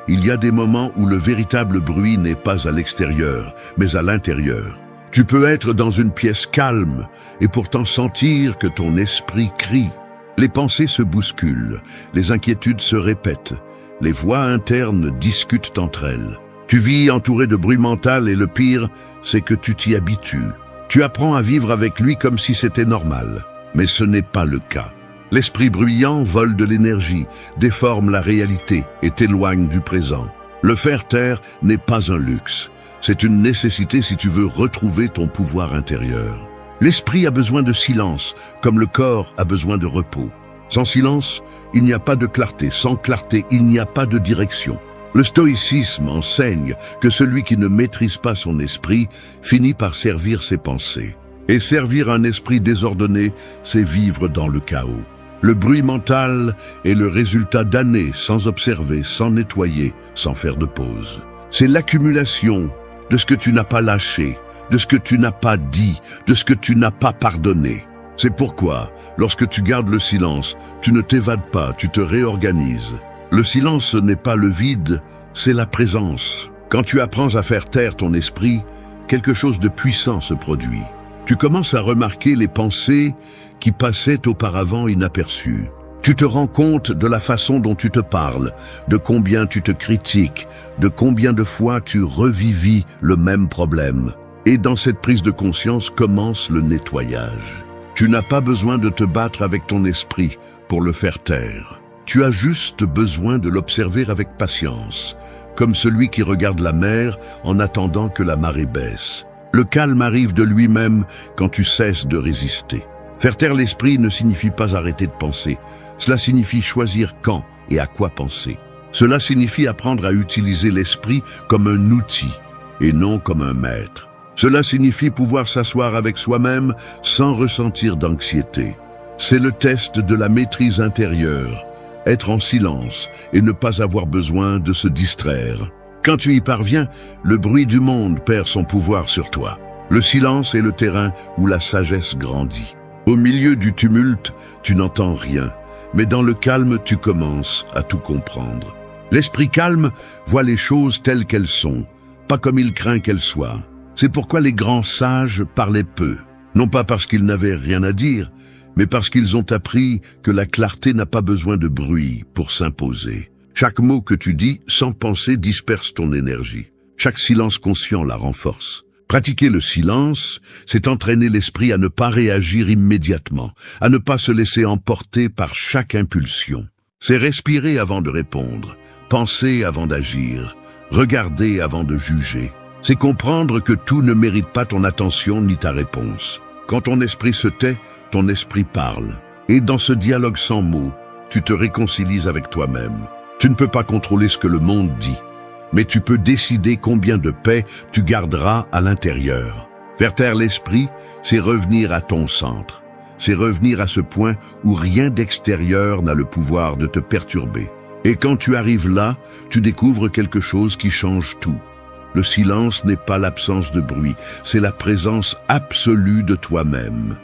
Il y a des moments où le véritable bruit n'est pas à l'extérieur, mais à l'intérieur. Tu peux être dans une pièce calme et pourtant sentir que ton esprit crie. Les pensées se bousculent, les inquiétudes se répètent, les voix internes discutent entre elles. Tu vis entouré de bruit mental et le pire, c'est que tu t'y habitues. Tu apprends à vivre avec lui comme si c'était normal, mais ce n'est pas le cas. L'esprit bruyant vole de l'énergie, déforme la réalité et t'éloigne du présent. Le faire taire n'est pas un luxe. C'est une nécessité si tu veux retrouver ton pouvoir intérieur. L'esprit a besoin de silence, comme le corps a besoin de repos. Sans silence, il n'y a pas de clarté. Sans clarté, il n'y a pas de direction. Le stoïcisme enseigne que celui qui ne maîtrise pas son esprit finit par servir ses pensées. Et servir un esprit désordonné, c'est vivre dans le chaos. Le bruit mental est le résultat d'années sans observer, sans nettoyer, sans faire de pause. C'est l'accumulation de ce que tu n'as pas lâché, de ce que tu n'as pas dit, de ce que tu n'as pas pardonné. C'est pourquoi, lorsque tu gardes le silence, tu ne t'évades pas, tu te réorganises. Le silence n'est pas le vide, c'est la présence. Quand tu apprends à faire taire ton esprit, quelque chose de puissant se produit. Tu commences à remarquer les pensées qui passaient auparavant inaperçues. Tu te rends compte de la façon dont tu te parles, de combien tu te critiques, de combien de fois tu revivis le même problème. Et dans cette prise de conscience commence le nettoyage. Tu n'as pas besoin de te battre avec ton esprit pour le faire taire. Tu as juste besoin de l'observer avec patience, comme celui qui regarde la mer en attendant que la marée baisse. Le calme arrive de lui-même quand tu cesses de résister. Faire taire l'esprit ne signifie pas arrêter de penser. Cela signifie choisir quand et à quoi penser. Cela signifie apprendre à utiliser l'esprit comme un outil et non comme un maître. Cela signifie pouvoir s'asseoir avec soi-même sans ressentir d'anxiété. C'est le test de la maîtrise intérieure. Être en silence et ne pas avoir besoin de se distraire. Quand tu y parviens, le bruit du monde perd son pouvoir sur toi. Le silence est le terrain où la sagesse grandit. Au milieu du tumulte, tu n'entends rien, mais dans le calme, tu commences à tout comprendre. L'esprit calme voit les choses telles qu'elles sont, pas comme il craint qu'elles soient. C'est pourquoi les grands sages parlaient peu, non pas parce qu'ils n'avaient rien à dire, mais parce qu'ils ont appris que la clarté n'a pas besoin de bruit pour s'imposer. Chaque mot que tu dis, sans penser, disperse ton énergie. Chaque silence conscient la renforce. Pratiquer le silence, c'est entraîner l'esprit à ne pas réagir immédiatement, à ne pas se laisser emporter par chaque impulsion. C'est respirer avant de répondre, penser avant d'agir, regarder avant de juger. C'est comprendre que tout ne mérite pas ton attention ni ta réponse. Quand ton esprit se tait, ton esprit parle. Et dans ce dialogue sans mots, tu te réconcilies avec toi-même. Tu ne peux pas contrôler ce que le monde dit, mais tu peux décider combien de paix tu garderas à l'intérieur. Faire taire l'esprit, c'est revenir à ton centre. C'est revenir à ce point où rien d'extérieur n'a le pouvoir de te perturber. Et quand tu arrives là, tu découvres quelque chose qui change tout. Le silence n'est pas l'absence de bruit, c'est la présence absolue de toi-même.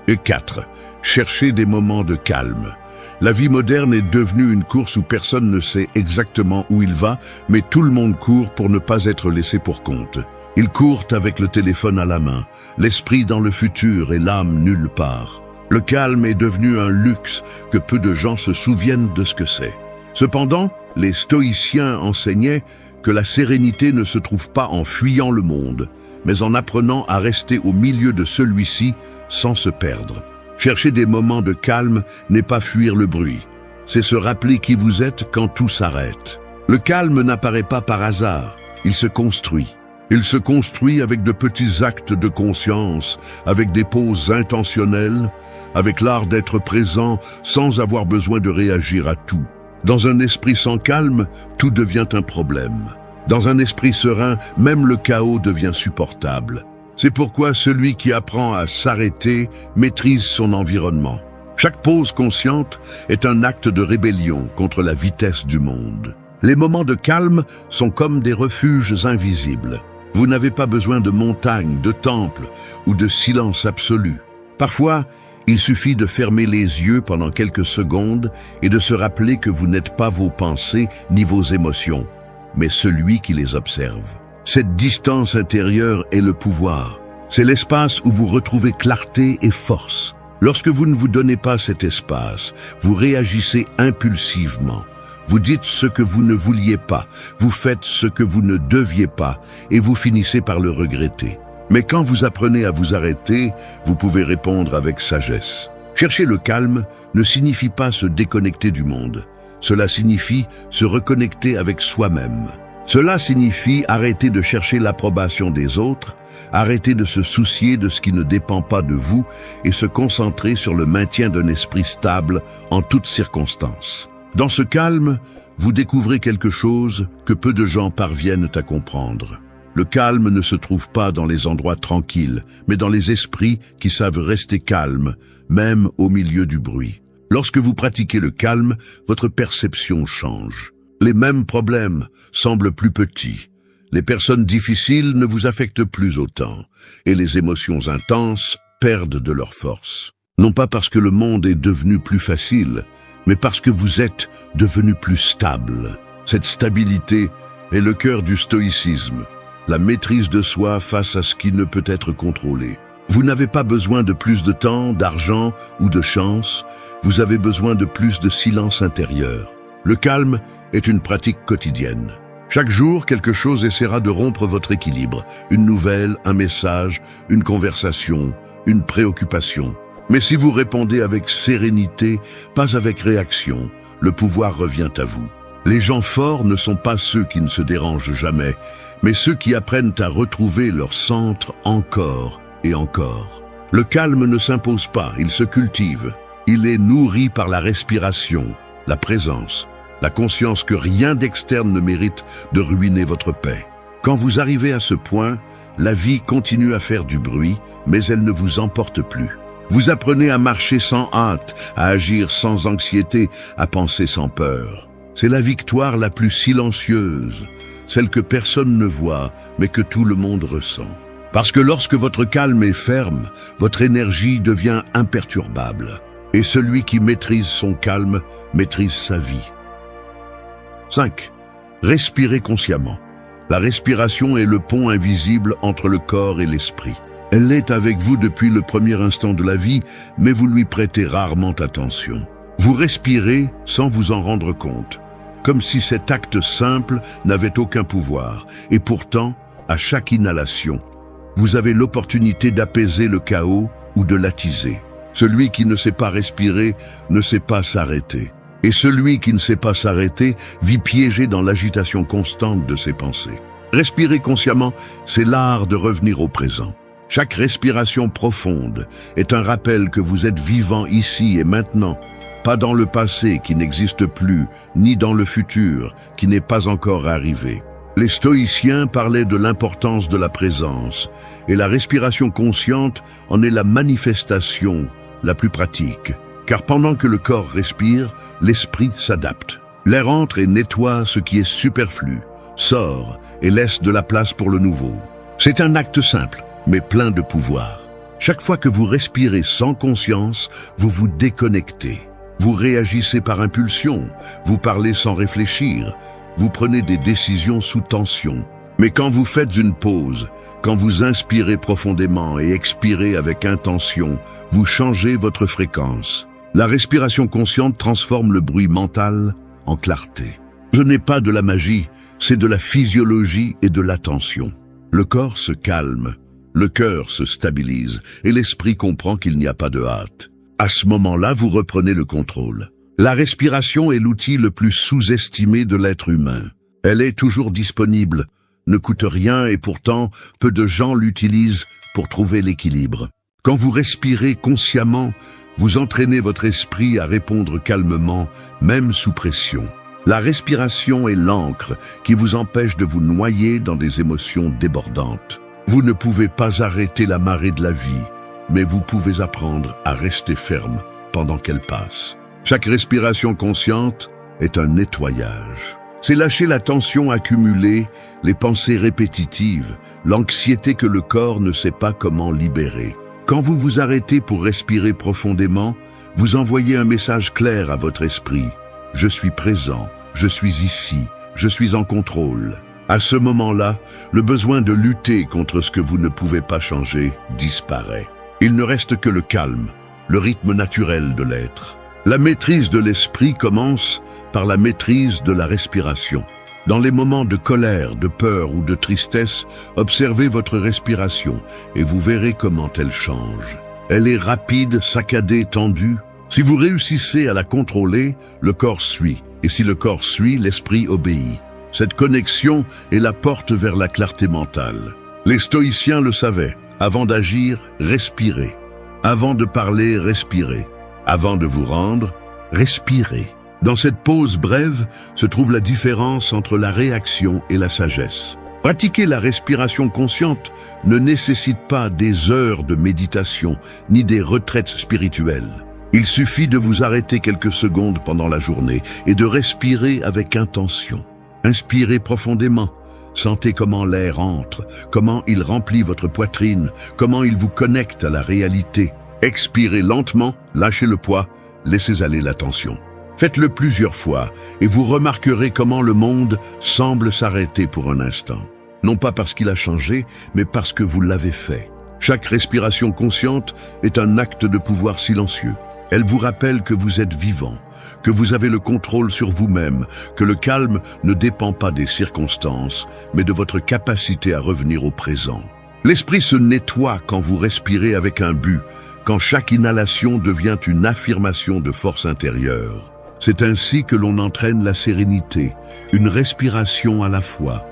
Et 4. Chercher des moments de calme. La vie moderne est devenue une course où personne ne sait exactement où il va, mais tout le monde court pour ne pas être laissé pour compte. Ils courent avec le téléphone à la main, l'esprit dans le futur et l'âme nulle part. Le calme est devenu un luxe que peu de gens se souviennent de ce que c'est. Cependant, les stoïciens enseignaient que la sérénité ne se trouve pas en fuyant le monde, mais en apprenant à rester au milieu de celui-ci sans se perdre. Chercher des moments de calme n'est pas fuir le bruit, c'est se rappeler qui vous êtes quand tout s'arrête. Le calme n'apparaît pas par hasard, il se construit. Il se construit avec de petits actes de conscience, avec des pauses intentionnelles, avec l'art d'être présent sans avoir besoin de réagir à tout. Dans un esprit sans calme, tout devient un problème. Dans un esprit serein, même le chaos devient supportable. C'est pourquoi celui qui apprend à s'arrêter maîtrise son environnement. Chaque pause consciente est un acte de rébellion contre la vitesse du monde. Les moments de calme sont comme des refuges invisibles. Vous n'avez pas besoin de montagnes, de temples ou de silence absolu. Parfois, il suffit de fermer les yeux pendant quelques secondes et de se rappeler que vous n'êtes pas vos pensées ni vos émotions, mais celui qui les observe. Cette distance intérieure est le pouvoir. C'est l'espace où vous retrouvez clarté et force. Lorsque vous ne vous donnez pas cet espace, vous réagissez impulsivement. Vous dites ce que vous ne vouliez pas, vous faites ce que vous ne deviez pas, et vous finissez par le regretter. Mais quand vous apprenez à vous arrêter, vous pouvez répondre avec sagesse. Chercher le calme ne signifie pas se déconnecter du monde. Cela signifie se reconnecter avec soi-même. Cela signifie arrêter de chercher l'approbation des autres, arrêter de se soucier de ce qui ne dépend pas de vous et se concentrer sur le maintien d'un esprit stable en toutes circonstances. Dans ce calme, vous découvrez quelque chose que peu de gens parviennent à comprendre. Le calme ne se trouve pas dans les endroits tranquilles, mais dans les esprits qui savent rester calmes, même au milieu du bruit. Lorsque vous pratiquez le calme, votre perception change. Les mêmes problèmes semblent plus petits. Les personnes difficiles ne vous affectent plus autant, et les émotions intenses perdent de leur force. Non pas parce que le monde est devenu plus facile, mais parce que vous êtes devenu plus stable. Cette stabilité est le cœur du stoïcisme, la maîtrise de soi face à ce qui ne peut être contrôlé. Vous n'avez pas besoin de plus de temps, d'argent ou de chance, vous avez besoin de plus de silence intérieur. Le calme est une pratique quotidienne. Chaque jour, quelque chose essaiera de rompre votre équilibre. Une nouvelle, un message, une conversation, une préoccupation. Mais si vous répondez avec sérénité, pas avec réaction, le pouvoir revient à vous. Les gens forts ne sont pas ceux qui ne se dérangent jamais, mais ceux qui apprennent à retrouver leur centre encore et encore. Le calme ne s'impose pas, il se cultive. Il est nourri par la respiration, la présence, la conscience que rien d'externe ne mérite de ruiner votre paix. Quand vous arrivez à ce point, la vie continue à faire du bruit, mais elle ne vous emporte plus. Vous apprenez à marcher sans hâte, à agir sans anxiété, à penser sans peur. C'est la victoire la plus silencieuse, celle que personne ne voit, mais que tout le monde ressent. Parce que lorsque votre calme est ferme, votre énergie devient imperturbable. Et celui qui maîtrise son calme maîtrise sa vie. 5. Respirez consciemment. La respiration est le pont invisible entre le corps et l'esprit. Elle est avec vous depuis le premier instant de la vie, mais vous lui prêtez rarement attention. Vous respirez sans vous en rendre compte, comme si cet acte simple n'avait aucun pouvoir. Et pourtant, à chaque inhalation, vous avez l'opportunité d'apaiser le chaos ou de l'attiser. Celui qui ne sait pas respirer ne sait pas s'arrêter. Et celui qui ne sait pas s'arrêter vit piégé dans l'agitation constante de ses pensées. Respirer consciemment, c'est l'art de revenir au présent. Chaque respiration profonde est un rappel que vous êtes vivant ici et maintenant, pas dans le passé qui n'existe plus, ni dans le futur qui n'est pas encore arrivé. Les stoïciens parlaient de l'importance de la présence, et la respiration consciente en est la manifestation la plus pratique. Car pendant que le corps respire, l'esprit s'adapte. L'air entre et nettoie ce qui est superflu, sort et laisse de la place pour le nouveau. C'est un acte simple, mais plein de pouvoir. Chaque fois que vous respirez sans conscience, vous vous déconnectez. Vous réagissez par impulsion, vous parlez sans réfléchir, vous prenez des décisions sous tension. Mais quand vous faites une pause, quand vous inspirez profondément et expirez avec intention, vous changez votre fréquence. La respiration consciente transforme le bruit mental en clarté. Ce n'est pas de la magie, c'est de la physiologie et de l'attention. Le corps se calme, le cœur se stabilise et l'esprit comprend qu'il n'y a pas de hâte. À ce moment-là, vous reprenez le contrôle. La respiration est l'outil le plus sous-estimé de l'être humain. Elle est toujours disponible, ne coûte rien et pourtant, peu de gens l'utilisent pour trouver l'équilibre. Quand vous respirez consciemment, vous entraînez votre esprit à répondre calmement, même sous pression. La respiration est l'encre qui vous empêche de vous noyer dans des émotions débordantes. Vous ne pouvez pas arrêter la marée de la vie, mais vous pouvez apprendre à rester ferme pendant qu'elle passe. Chaque respiration consciente est un nettoyage. C'est lâcher la tension accumulée, les pensées répétitives, l'anxiété que le corps ne sait pas comment libérer. Quand vous vous arrêtez pour respirer profondément, vous envoyez un message clair à votre esprit. Je suis présent, je suis ici, je suis en contrôle. À ce moment-là, le besoin de lutter contre ce que vous ne pouvez pas changer disparaît. Il ne reste que le calme, le rythme naturel de l'être. La maîtrise de l'esprit commence par la maîtrise de la respiration. Dans les moments de colère, de peur ou de tristesse, observez votre respiration et vous verrez comment elle change. Elle est rapide, saccadée, tendue. Si vous réussissez à la contrôler, le corps suit. Et si le corps suit, l'esprit obéit. Cette connexion est la porte vers la clarté mentale. Les stoïciens le savaient. Avant d'agir, respirez. Avant de parler, respirez. Avant de vous rendre, respirez. Dans cette pause brève se trouve la différence entre la réaction et la sagesse. Pratiquer la respiration consciente ne nécessite pas des heures de méditation ni des retraites spirituelles. Il suffit de vous arrêter quelques secondes pendant la journée et de respirer avec intention. Inspirez profondément. Sentez comment l'air entre, comment il remplit votre poitrine, comment il vous connecte à la réalité. Expirez lentement, lâchez le poids, laissez aller la tension. Faites-le plusieurs fois et vous remarquerez comment le monde semble s'arrêter pour un instant. Non pas parce qu'il a changé, mais parce que vous l'avez fait. Chaque respiration consciente est un acte de pouvoir silencieux. Elle vous rappelle que vous êtes vivant, que vous avez le contrôle sur vous-même, que le calme ne dépend pas des circonstances, mais de votre capacité à revenir au présent. L'esprit se nettoie quand vous respirez avec un but, quand chaque inhalation devient une affirmation de force intérieure. C'est ainsi que l'on entraîne la sérénité, une respiration à la fois.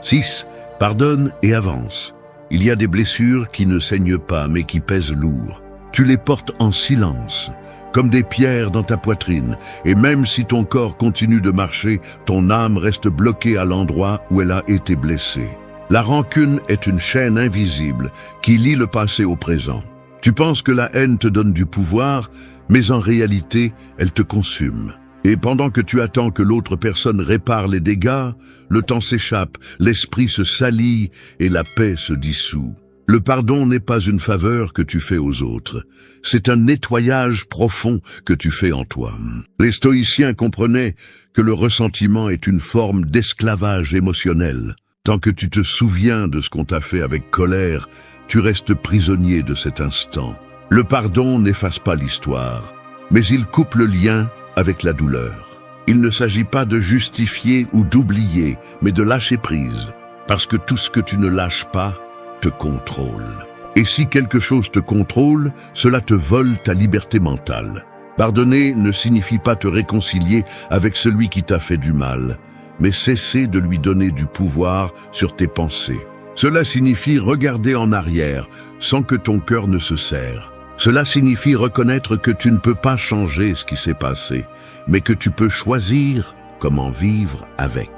6. Pardonne et avance. Il y a des blessures qui ne saignent pas mais qui pèsent lourd. Tu les portes en silence, comme des pierres dans ta poitrine, et même si ton corps continue de marcher, ton âme reste bloquée à l'endroit où elle a été blessée. La rancune est une chaîne invisible qui lie le passé au présent. Tu penses que la haine te donne du pouvoir, mais en réalité, elle te consume. Et pendant que tu attends que l'autre personne répare les dégâts, le temps s'échappe, l'esprit se salit et la paix se dissout. Le pardon n'est pas une faveur que tu fais aux autres, c'est un nettoyage profond que tu fais en toi. Les stoïciens comprenaient que le ressentiment est une forme d'esclavage émotionnel. Tant que tu te souviens de ce qu'on t'a fait avec colère, tu restes prisonnier de cet instant. Le pardon n'efface pas l'histoire, mais il coupe le lien avec la douleur. Il ne s'agit pas de justifier ou d'oublier, mais de lâcher prise, parce que tout ce que tu ne lâches pas te contrôle. Et si quelque chose te contrôle, cela te vole ta liberté mentale. Pardonner ne signifie pas te réconcilier avec celui qui t'a fait du mal, mais cesser de lui donner du pouvoir sur tes pensées. Cela signifie regarder en arrière sans que ton cœur ne se serre. Cela signifie reconnaître que tu ne peux pas changer ce qui s'est passé, mais que tu peux choisir comment vivre avec.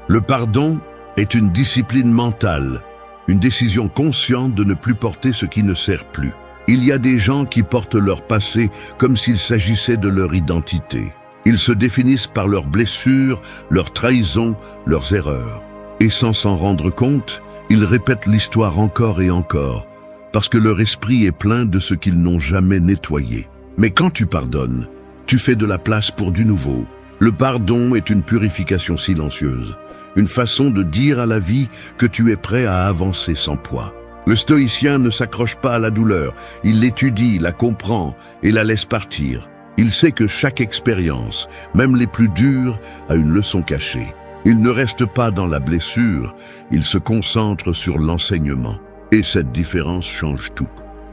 Le pardon est une discipline mentale, une décision consciente de ne plus porter ce qui ne sert plus. Il y a des gens qui portent leur passé comme s'il s'agissait de leur identité. Ils se définissent par leurs blessures, leurs trahisons, leurs erreurs. Et sans s'en rendre compte, ils répètent l'histoire encore et encore, parce que leur esprit est plein de ce qu'ils n'ont jamais nettoyé. Mais quand tu pardonnes, tu fais de la place pour du nouveau. Le pardon est une purification silencieuse, une façon de dire à la vie que tu es prêt à avancer sans poids. Le stoïcien ne s'accroche pas à la douleur, il l'étudie, la comprend et la laisse partir. Il sait que chaque expérience, même les plus dures, a une leçon cachée. Il ne reste pas dans la blessure, il se concentre sur l'enseignement. Et cette différence change tout.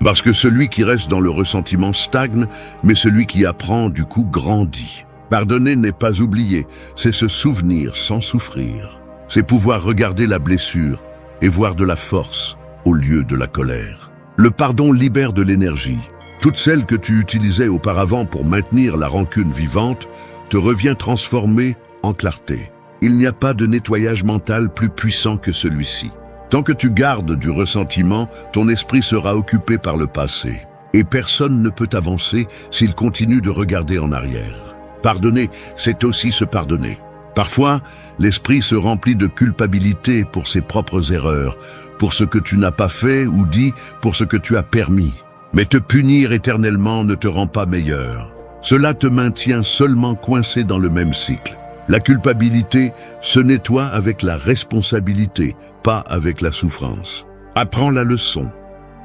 Parce que celui qui reste dans le ressentiment stagne, mais celui qui apprend du coup grandit. Pardonner n'est pas oublier, c'est se souvenir sans souffrir. C'est pouvoir regarder la blessure et voir de la force au lieu de la colère. Le pardon libère de l'énergie. Toute celle que tu utilisais auparavant pour maintenir la rancune vivante te revient transformée en clarté. Il n'y a pas de nettoyage mental plus puissant que celui-ci. Tant que tu gardes du ressentiment, ton esprit sera occupé par le passé. Et personne ne peut avancer s'il continue de regarder en arrière. Pardonner, c'est aussi se pardonner. Parfois, l'esprit se remplit de culpabilité pour ses propres erreurs, pour ce que tu n'as pas fait ou dit, pour ce que tu as permis. Mais te punir éternellement ne te rend pas meilleur. Cela te maintient seulement coincé dans le même cycle. La culpabilité se nettoie avec la responsabilité, pas avec la souffrance. Apprends la leçon.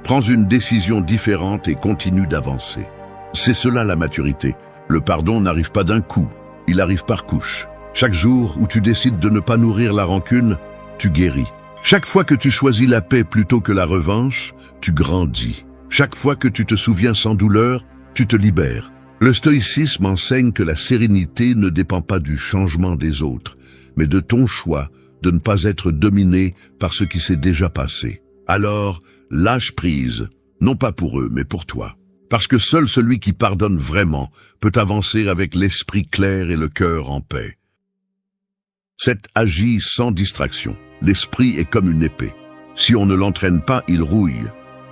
Prends une décision différente et continue d'avancer. C'est cela la maturité. Le pardon n'arrive pas d'un coup, il arrive par couches. Chaque jour où tu décides de ne pas nourrir la rancune, tu guéris. Chaque fois que tu choisis la paix plutôt que la revanche, tu grandis. Chaque fois que tu te souviens sans douleur, tu te libères. Le stoïcisme enseigne que la sérénité ne dépend pas du changement des autres, mais de ton choix de ne pas être dominé par ce qui s'est déjà passé. Alors, lâche prise, non pas pour eux, mais pour toi. Parce que seul celui qui pardonne vraiment peut avancer avec l'esprit clair et le cœur en paix. 7. Agis sans distraction. L'esprit est comme une épée. Si on ne l'entraîne pas, il rouille.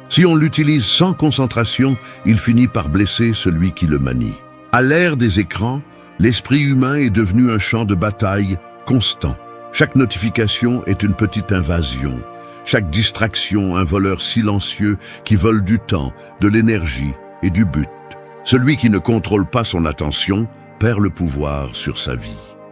Si on l'utilise sans concentration, il finit par blesser celui qui le manie. À l'ère des écrans, l'esprit humain est devenu un champ de bataille constant. Chaque notification est une petite invasion. Chaque distraction, un voleur silencieux qui vole du temps, de l'énergie et du but. Celui qui ne contrôle pas son attention perd le pouvoir sur sa vie.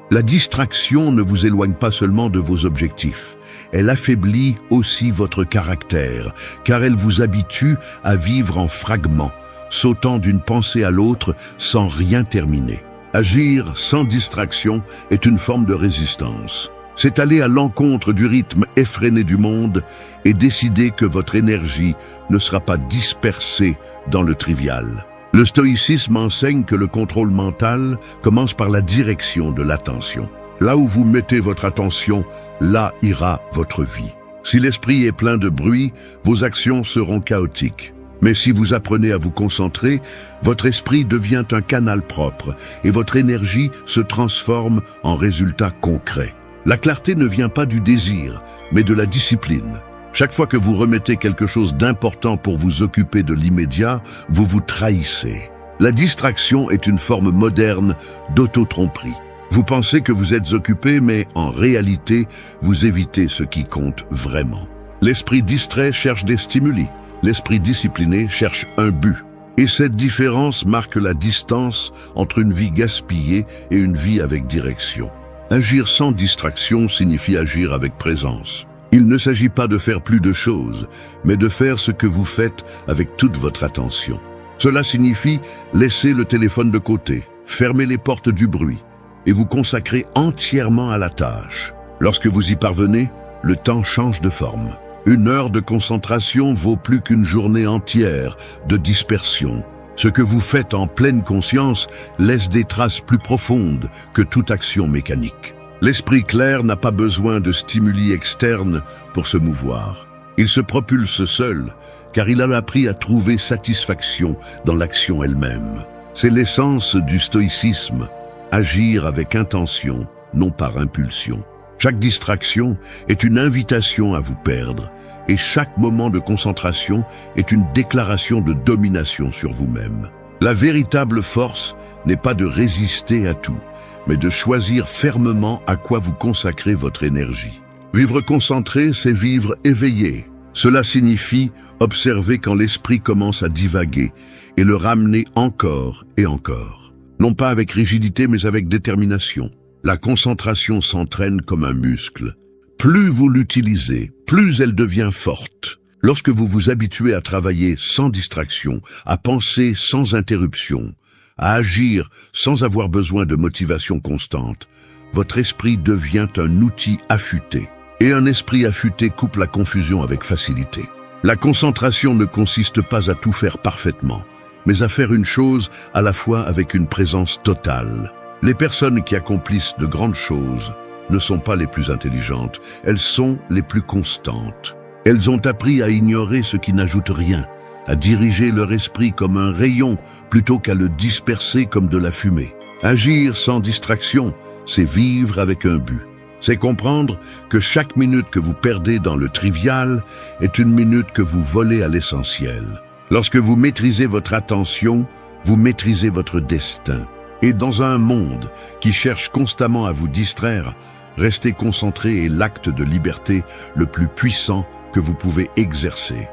La distraction ne vous éloigne pas seulement de vos objectifs, elle affaiblit aussi votre caractère, car elle vous habitue à vivre en fragments, sautant d'une pensée à l'autre sans rien terminer. Agir sans distraction est une forme de résistance. C'est aller à l'encontre du rythme effréné du monde et décider que votre énergie ne sera pas dispersée dans le trivial. Le stoïcisme enseigne que le contrôle mental commence par la direction de l'attention. Là où vous mettez votre attention, là ira votre vie. Si l'esprit est plein de bruit, vos actions seront chaotiques. Mais si vous apprenez à vous concentrer, votre esprit devient un canal propre et votre énergie se transforme en résultats concrets. La clarté ne vient pas du désir, mais de la discipline. Chaque fois que vous remettez quelque chose d'important pour vous occuper de l'immédiat, vous vous trahissez. La distraction est une forme moderne d'auto-tromperie. Vous pensez que vous êtes occupé, mais en réalité, vous évitez ce qui compte vraiment. L'esprit distrait cherche des stimuli. L'esprit discipliné cherche un but. Et cette différence marque la distance entre une vie gaspillée et une vie avec direction. Agir sans distraction signifie agir avec présence. Il ne s'agit pas de faire plus de choses, mais de faire ce que vous faites avec toute votre attention. Cela signifie laisser le téléphone de côté, fermer les portes du bruit et vous consacrer entièrement à la tâche. Lorsque vous y parvenez, le temps change de forme. Une heure de concentration vaut plus qu'une journée entière de dispersion. Ce que vous faites en pleine conscience laisse des traces plus profondes que toute action mécanique. L'esprit clair n'a pas besoin de stimuli externes pour se mouvoir. Il se propulse seul, car il a appris à trouver satisfaction dans l'action elle-même. C'est l'essence du stoïcisme, agir avec intention, non par impulsion. Chaque distraction est une invitation à vous perdre, et chaque moment de concentration est une déclaration de domination sur vous-même. La véritable force n'est pas de résister à tout, mais de choisir fermement à quoi vous consacrez votre énergie. Vivre concentré, c'est vivre éveillé. Cela signifie observer quand l'esprit commence à divaguer et le ramener encore et encore. Non pas avec rigidité, mais avec détermination. La concentration s'entraîne comme un muscle. Plus vous l'utilisez, plus elle devient forte. Lorsque vous vous habituez à travailler sans distraction, à penser sans interruption, à agir sans avoir besoin de motivation constante, votre esprit devient un outil affûté. Et un esprit affûté coupe la confusion avec facilité. La concentration ne consiste pas à tout faire parfaitement, mais à faire une chose à la fois avec une présence totale. Les personnes qui accomplissent de grandes choses ne sont pas les plus intelligentes, elles sont les plus constantes. Elles ont appris à ignorer ce qui n'ajoute rien, à diriger leur esprit comme un rayon plutôt qu'à le disperser comme de la fumée. Agir sans distraction, c'est vivre avec un but. C'est comprendre que chaque minute que vous perdez dans le trivial est une minute que vous volez à l'essentiel. Lorsque vous maîtrisez votre attention, vous maîtrisez votre destin. Et dans un monde qui cherche constamment à vous distraire, rester concentré est l'acte de liberté le plus puissant que vous pouvez exercer.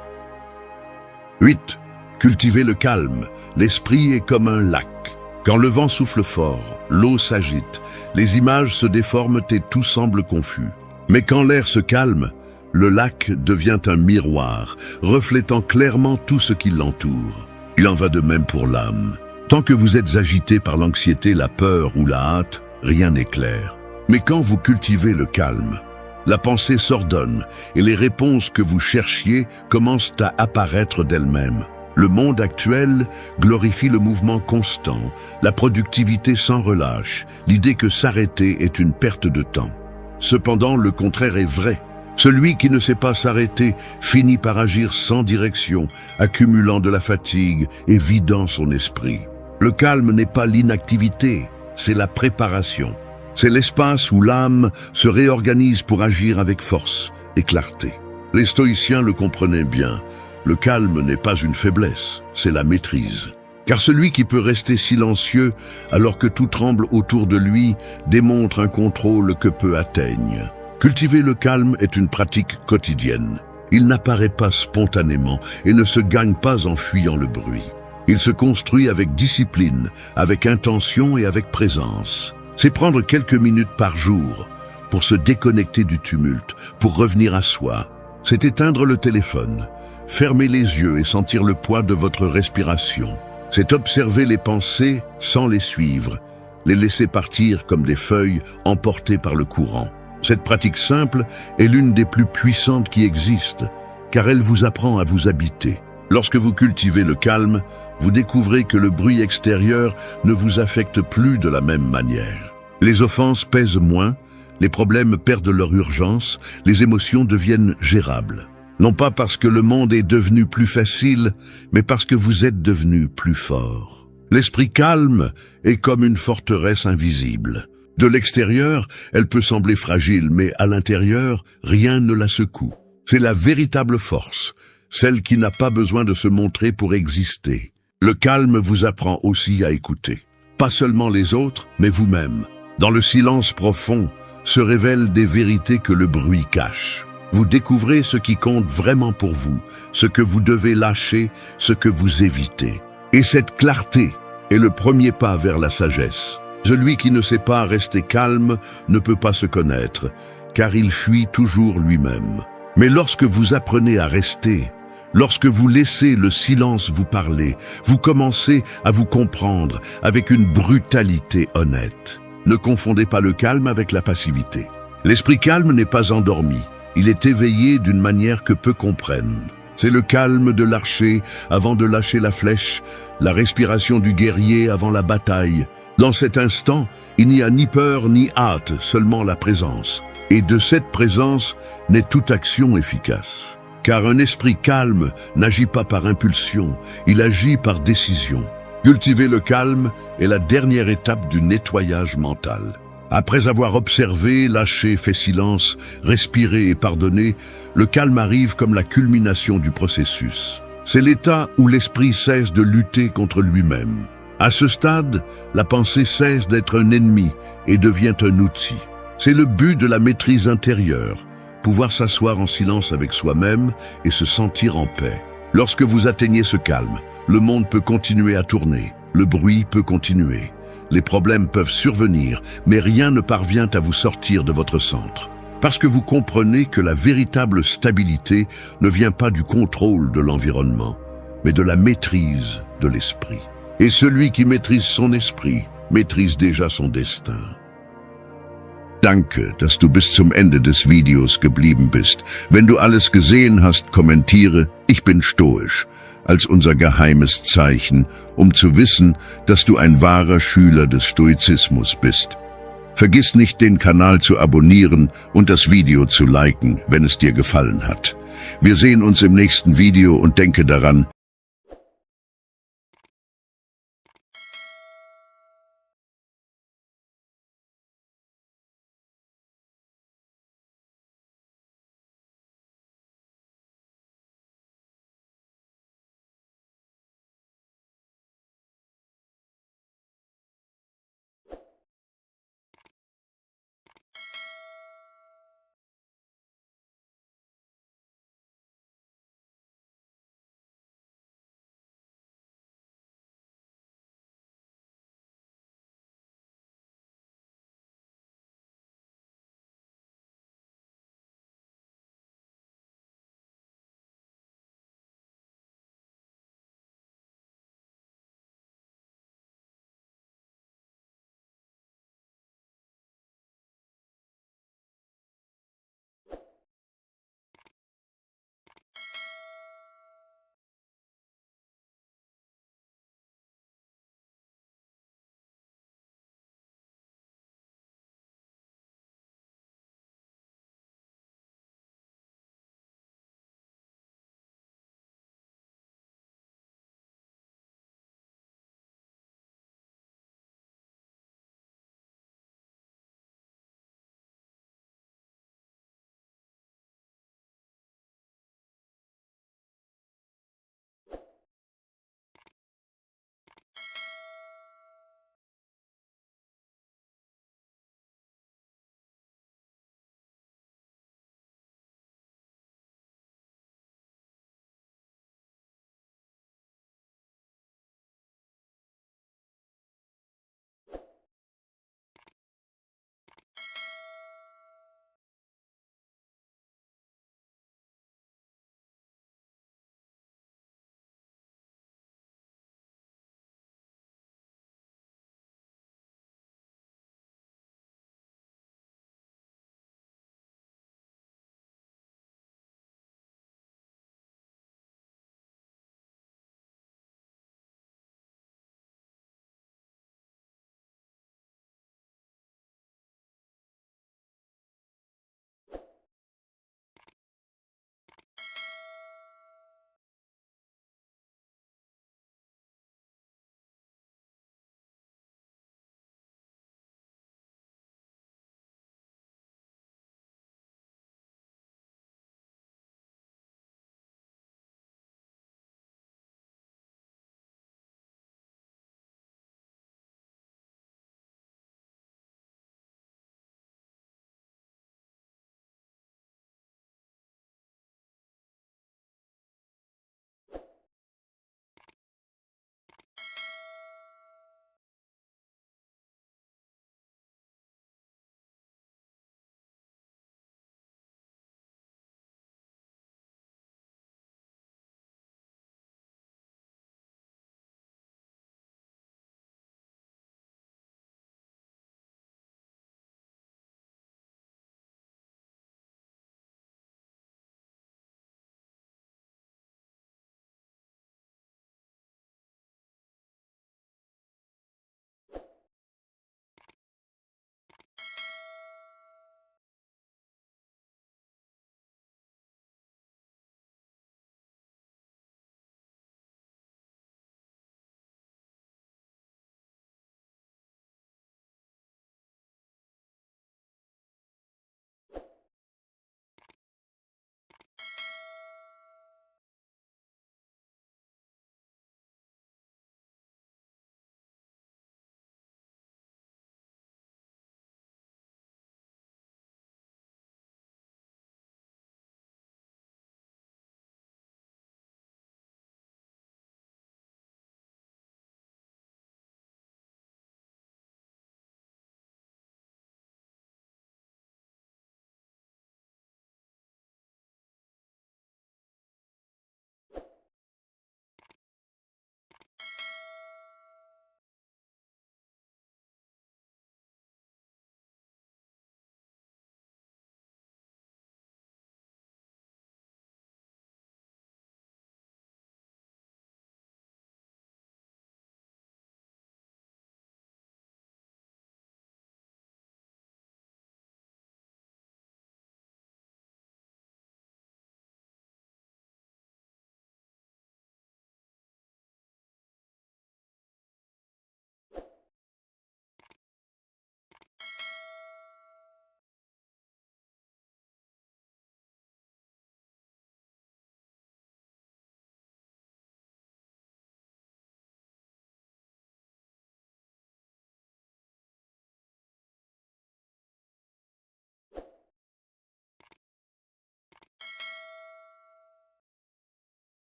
8. Cultivez le calme. L'esprit est comme un lac. Quand le vent souffle fort, l'eau s'agite, les images se déforment et tout semble confus. Mais quand l'air se calme, le lac devient un miroir, reflétant clairement tout ce qui l'entoure. Il en va de même pour l'âme. Tant que vous êtes agité par l'anxiété, la peur ou la hâte, rien n'est clair. Mais quand vous cultivez le calme, la pensée s'ordonne et les réponses que vous cherchiez commencent à apparaître d'elles-mêmes. Le monde actuel glorifie le mouvement constant, la productivité sans relâche, l'idée que s'arrêter est une perte de temps. Cependant, le contraire est vrai. Celui qui ne sait pas s'arrêter finit par agir sans direction, accumulant de la fatigue et vidant son esprit. Le calme n'est pas l'inactivité, c'est la préparation. C'est l'espace où l'âme se réorganise pour agir avec force et clarté. Les stoïciens le comprenaient bien. Le calme n'est pas une faiblesse, c'est la maîtrise. Car celui qui peut rester silencieux alors que tout tremble autour de lui démontre un contrôle que peu atteignent. Cultiver le calme est une pratique quotidienne. Il n'apparaît pas spontanément et ne se gagne pas en fuyant le bruit. Il se construit avec discipline, avec intention et avec présence. C'est prendre quelques minutes par jour pour se déconnecter du tumulte, pour revenir à soi. C'est éteindre le téléphone, fermer les yeux et sentir le poids de votre respiration. C'est observer les pensées sans les suivre, les laisser partir comme des feuilles emportées par le courant. Cette pratique simple est l'une des plus puissantes qui existent, car elle vous apprend à vous habiter. Lorsque vous cultivez le calme, vous découvrez que le bruit extérieur ne vous affecte plus de la même manière. Les offenses pèsent moins, les problèmes perdent leur urgence, les émotions deviennent gérables. Non pas parce que le monde est devenu plus facile, mais parce que vous êtes devenu plus fort. L'esprit calme est comme une forteresse invisible. De l'extérieur, elle peut sembler fragile, mais à l'intérieur, rien ne la secoue. C'est la véritable force, celle qui n'a pas besoin de se montrer pour exister. Le calme vous apprend aussi à écouter. Pas seulement les autres, mais vous-même. Dans le silence profond, se révèlent des vérités que le bruit cache. Vous découvrez ce qui compte vraiment pour vous, ce que vous devez lâcher, ce que vous évitez. Et cette clarté est le premier pas vers la sagesse. Celui qui ne sait pas rester calme ne peut pas se connaître, car il fuit toujours lui-même. Mais lorsque vous apprenez à rester, lorsque vous laissez le silence vous parler, vous commencez à vous comprendre avec une brutalité honnête. Ne confondez pas le calme avec la passivité. L'esprit calme n'est pas endormi. Il est éveillé d'une manière que peu comprennent. C'est le calme de l'archer avant de lâcher la flèche, la respiration du guerrier avant la bataille. Dans cet instant, il n'y a ni peur ni hâte, seulement la présence. Et de cette présence naît toute action efficace. Car un esprit calme n'agit pas par impulsion, il agit par décision. Cultiver le calme est la dernière étape du nettoyage mental. Après avoir observé, lâché, fait silence, respiré et pardonné, le calme arrive comme la culmination du processus. C'est l'état où l'esprit cesse de lutter contre lui-même. À ce stade, la pensée cesse d'être un ennemi et devient un outil. C'est le but de la maîtrise intérieure, pouvoir s'asseoir en silence avec soi-même et se sentir en paix. Lorsque vous atteignez ce calme, le monde peut continuer à tourner, le bruit peut continuer. Les problèmes peuvent survenir, mais rien ne parvient à vous sortir de votre centre. Parce que vous comprenez que la véritable stabilité ne vient pas du contrôle de l'environnement, mais de la maîtrise de l'esprit. Et celui qui maîtrise son esprit maîtrise déjà son destin. Danke, dass du bis zum Ende des Videos geblieben bist. Wenn du alles gesehen hast, kommentiere, ich bin stoisch, als unser geheimes Zeichen, um zu wissen, dass du ein wahrer Schüler des Stoizismus bist. Vergiss nicht, den Kanal zu abonnieren und das Video zu liken, wenn es dir gefallen hat. Wir sehen uns im nächsten Video und denke daran,